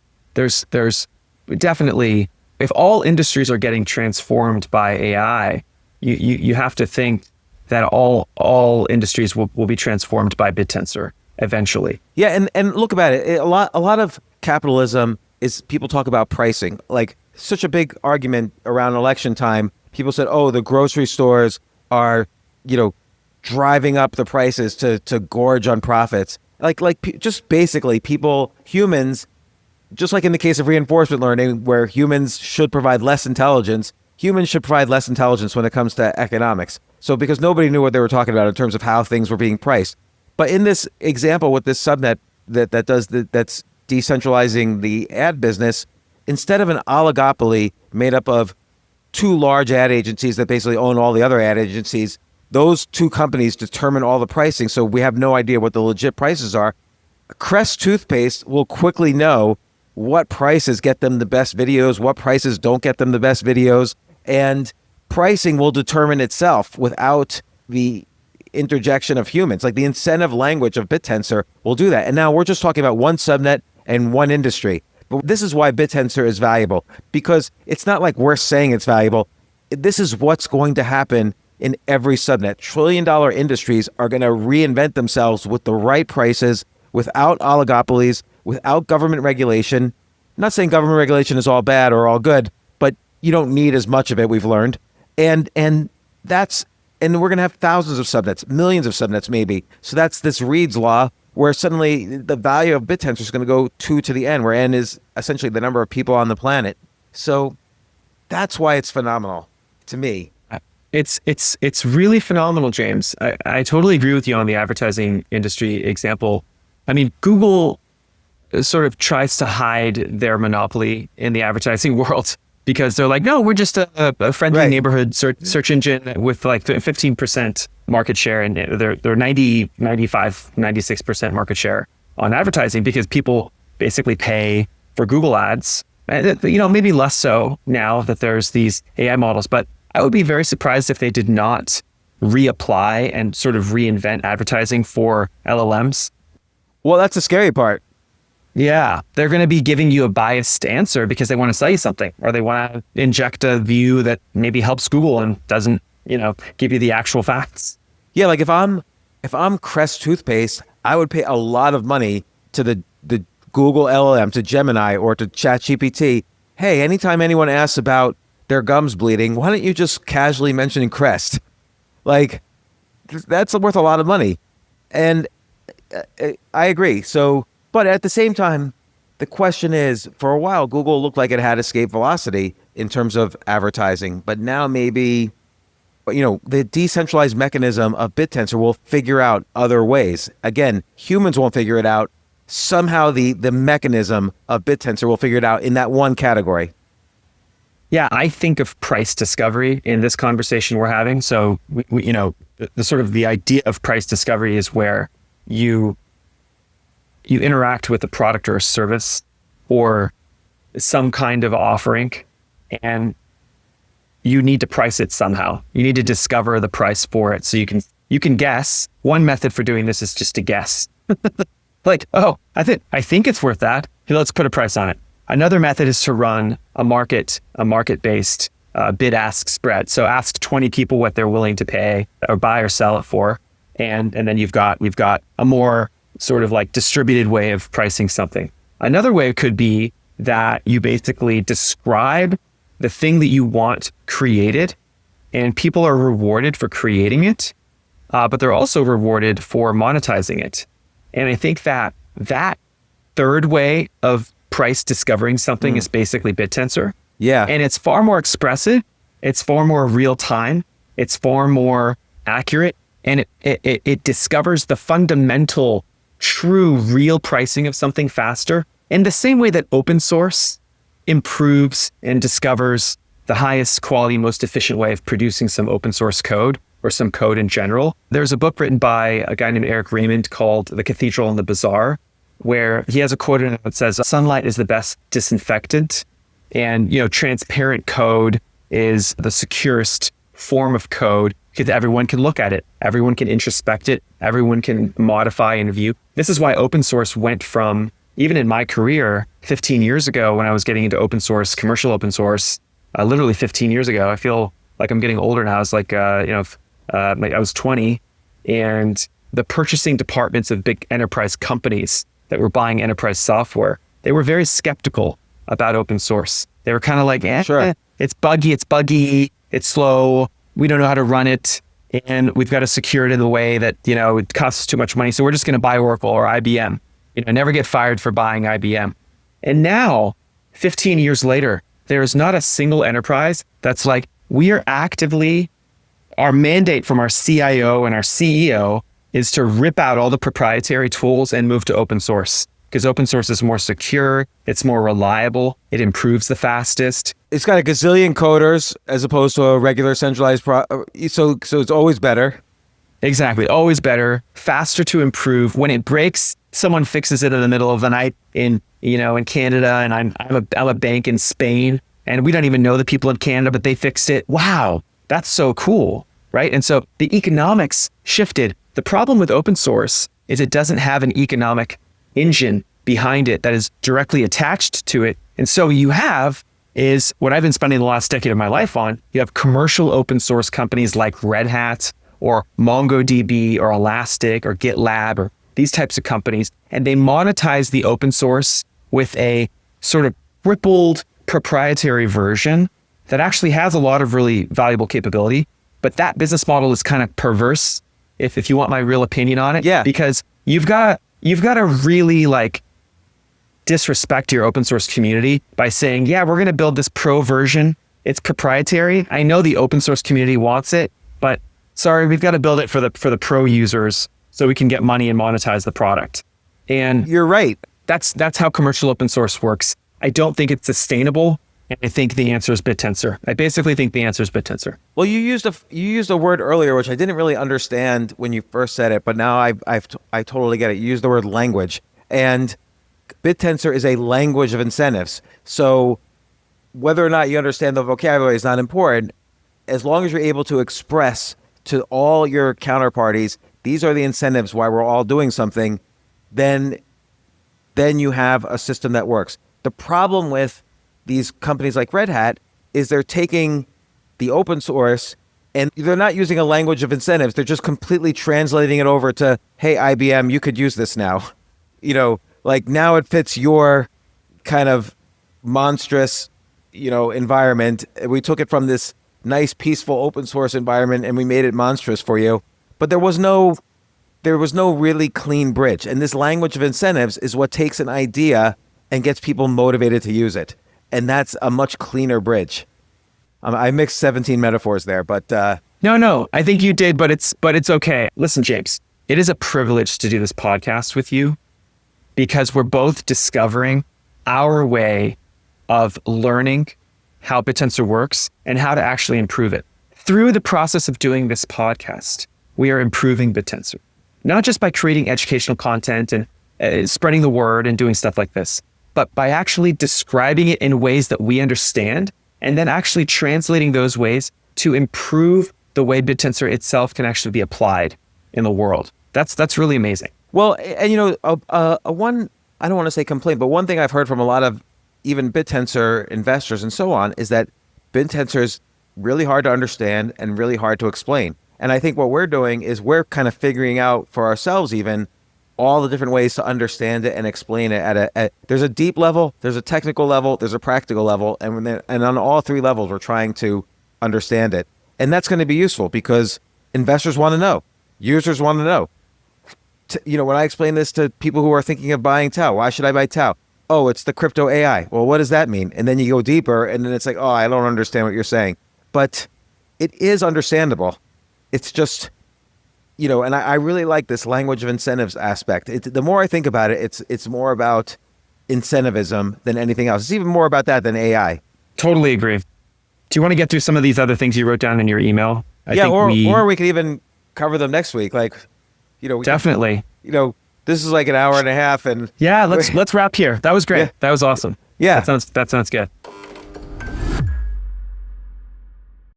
[SPEAKER 1] definitely, if all industries are getting transformed by AI, you have to think that all industries will be transformed by Bittensor eventually.
[SPEAKER 2] Yeah, and look about it. A lot of capitalism is people talk about pricing. Like such a big argument around election time. People said, "Oh, the grocery stores are, driving up the prices to gorge on profits." Just basically humans, just like in the case of reinforcement learning, where humans should provide less intelligence, humans should provide less intelligence when it comes to economics. So because nobody knew what they were talking about in terms of how things were being priced. But in this example with this subnet that's decentralizing the ad business, instead of an oligopoly made up of two large ad agencies that basically own all the other ad agencies, those two companies determine all the pricing, so we have no idea what the legit prices are. Crest toothpaste will quickly know what prices get them the best videos, what prices don't get them the best videos, and pricing will determine itself without the interjection of humans. Like the incentive language of Bittensor will do that. And now we're just talking about one subnet and one industry. But this is why Bittensor is valuable, because it's not like we're saying it's valuable. This is what's going to happen in every subnet. $1 trillion industries are going to reinvent themselves with the right prices, without oligopolies, without government regulation. I'm not saying government regulation is all bad or all good, but you don't need as much of it, we've learned. And we're going to have thousands of subnets, millions of subnets maybe. So that's this Reed's law, where suddenly the value of Bittensor is going to go 2 to the n, where n is essentially the number of people on the planet. So that's why it's phenomenal to me.
[SPEAKER 1] It's really phenomenal, James. I totally agree with you on the advertising industry example. I mean, Google sort of tries to hide their monopoly in the advertising world because they're like, no, we're just a friendly neighborhood search engine with like 15% market share, and they're 90, 95, 96% market share on advertising because people basically pay for Google ads. Maybe less so now that there's these AI models, but I would be very surprised if they did not reapply and sort of reinvent advertising for LLMs.
[SPEAKER 2] Well, that's the scary part.
[SPEAKER 1] Yeah, they're going to be giving you a biased answer because they want to sell you something, or they want to inject a view that maybe helps Google and doesn't, give you the actual facts.
[SPEAKER 2] Yeah, like if I'm Crest toothpaste, I would pay a lot of money to the Google LLM, to Gemini or to ChatGPT. Hey, anytime anyone asks about their gums bleeding, why don't you just casually mention Crest? Like, that's worth a lot of money. And I agree. So, but at the same time, the question is, for a while, Google looked like it had escape velocity in terms of advertising, but now maybe, the decentralized mechanism of Bittensor will figure out other ways. Again, humans won't figure it out. Somehow the mechanism of Bittensor will figure it out in that one category.
[SPEAKER 1] Yeah, I think of price discovery in this conversation we're having. So, the sort of the idea of price discovery is where you interact with a product or a service or some kind of offering, and you need to price it somehow. You need to discover the price for it so you can guess. One method for doing this is just to guess. Like, oh, I think it's worth that. Hey, let's put a price on it. Another method is to run a market-based bid-ask spread. So ask 20 people what they're willing to pay or buy or sell it for, and then we've got a more sort of like distributed way of pricing something. Another way could be that you basically describe the thing that you want created, and people are rewarded for creating it, but they're also rewarded for monetizing it. And I think that third way of price discovering something is basically Bittensor.
[SPEAKER 2] Yeah.
[SPEAKER 1] And it's far more expressive. It's far more real time. It's far more accurate. And it discovers the fundamental, true, real pricing of something faster in the same way that open source improves and discovers the highest quality, most efficient way of producing some open source code or some code in general. There's a book written by a guy named Eric Raymond called The Cathedral and the Bazaar, where he has a quote in it that says, sunlight is the best disinfectant, and transparent code is the securest form of code because everyone can look at it, everyone can introspect it, everyone can modify and view. This is why open source went from, even in my career 15 years ago when I was getting into open source, commercial open source, literally 15 years ago. I feel like I'm getting older now. I was like, I was 20, and the purchasing departments of big enterprise companies that were buying enterprise software, they were very skeptical about open source. They were kind of like,
[SPEAKER 2] sure,
[SPEAKER 1] it's buggy, it's slow, we don't know how to run it, and we've got to secure it in the way that, it costs us too much money, so we're just going to buy Oracle or IBM. Never get fired for buying IBM. And now, 15 years later, there is not a single enterprise that's like, we are actively, our mandate from our CIO and our CEO is to rip out all the proprietary tools and move to open source. Because open source is more secure, it's more reliable, it improves the fastest.
[SPEAKER 2] It's got a gazillion coders as opposed to a regular centralized so it's always better.
[SPEAKER 1] Exactly, always better, faster to improve. When it breaks, someone fixes it in the middle of the night in Canada, and I'm a bank in Spain, and we don't even know the people in Canada, but they fixed it. Wow, that's so cool, right? And so the economics shifted. The problem with open source is it doesn't have an economic engine behind it that is directly attached to it. And so you have is what I've been spending the last decade of my life on. You have commercial open source companies like Red Hat or MongoDB or Elastic or GitLab or these types of companies, and they monetize the open source with a sort of crippled proprietary version that actually has a lot of really valuable capability. But that business model is kind of perverse, if you want my real opinion on it.
[SPEAKER 2] Yeah.
[SPEAKER 1] Because you've got to really like disrespect your open source community by saying, yeah, we're going to build this pro version. It's proprietary. I know the open source community wants it, but sorry, we've got to build it for the pro users so we can get money and monetize the product. And
[SPEAKER 2] you're right.
[SPEAKER 1] That's how commercial open source works. I don't think it's sustainable. And I think the answer is Bittensor. I basically think the answer is Bittensor.
[SPEAKER 2] Well, you used a word earlier which I didn't really understand when you first said it, but now I totally get it. You used the word language, and Bittensor is a language of incentives. So whether or not you understand the vocabulary is not important, as long as you're able to express to all your counterparties, these are the incentives why we're all doing something, then you have a system that works. The problem with these companies like Red Hat is they're taking the open source and they're not using a language of incentives. They're just completely translating it over to, hey, IBM, you could use this now. Like now it fits your kind of monstrous, environment. We took it from this nice, peaceful open source environment and we made it monstrous for you. But there was no really clean bridge. And this language of incentives is what takes an idea and gets people motivated to use it. And that's a much cleaner bridge. I mixed 17 metaphors there, but
[SPEAKER 1] no, I think you did, but it's okay. Listen, James, it is a privilege to do this podcast with you because we're both discovering our way of learning how Bittensor works and how to actually improve it. Through the process of doing this podcast, we are improving Bittensor, not just by creating educational content and spreading the word and doing stuff like this, but by actually describing it in ways that we understand and then actually translating those ways to improve the way Bittensor itself can actually be applied in the world. That's really amazing.
[SPEAKER 2] Well, and one, I don't want to say complaint, but one thing I've heard from a lot of even Bittensor investors and so on is that Bittensor is really hard to understand and really hard to explain. And I think what we're doing is we're kind of figuring out for ourselves even all the different ways to understand it and explain it there's a deep level, there's a technical level, there's a practical level, and on all three levels, we're trying to understand it. And that's going to be useful because investors want to know, users want to know. When I explain this to people who are thinking of buying Tao, why should I buy Tao? Oh, it's the crypto AI. Well, what does that mean? And then you go deeper, and then it's like, oh, I don't understand what you're saying. But it is understandable. It's just, and I really like this language of incentives aspect. The more I think about it, it's more about incentivism than anything else. It's even more about that than AI.
[SPEAKER 1] Totally agree. Do you want to get through some of these other things you wrote down in your email?
[SPEAKER 2] Or we could even cover them next week.
[SPEAKER 1] Definitely.
[SPEAKER 2] This is like an hour and a half, and
[SPEAKER 1] let's wrap here. That was great. Yeah. That was awesome.
[SPEAKER 2] Yeah,
[SPEAKER 1] that sounds good.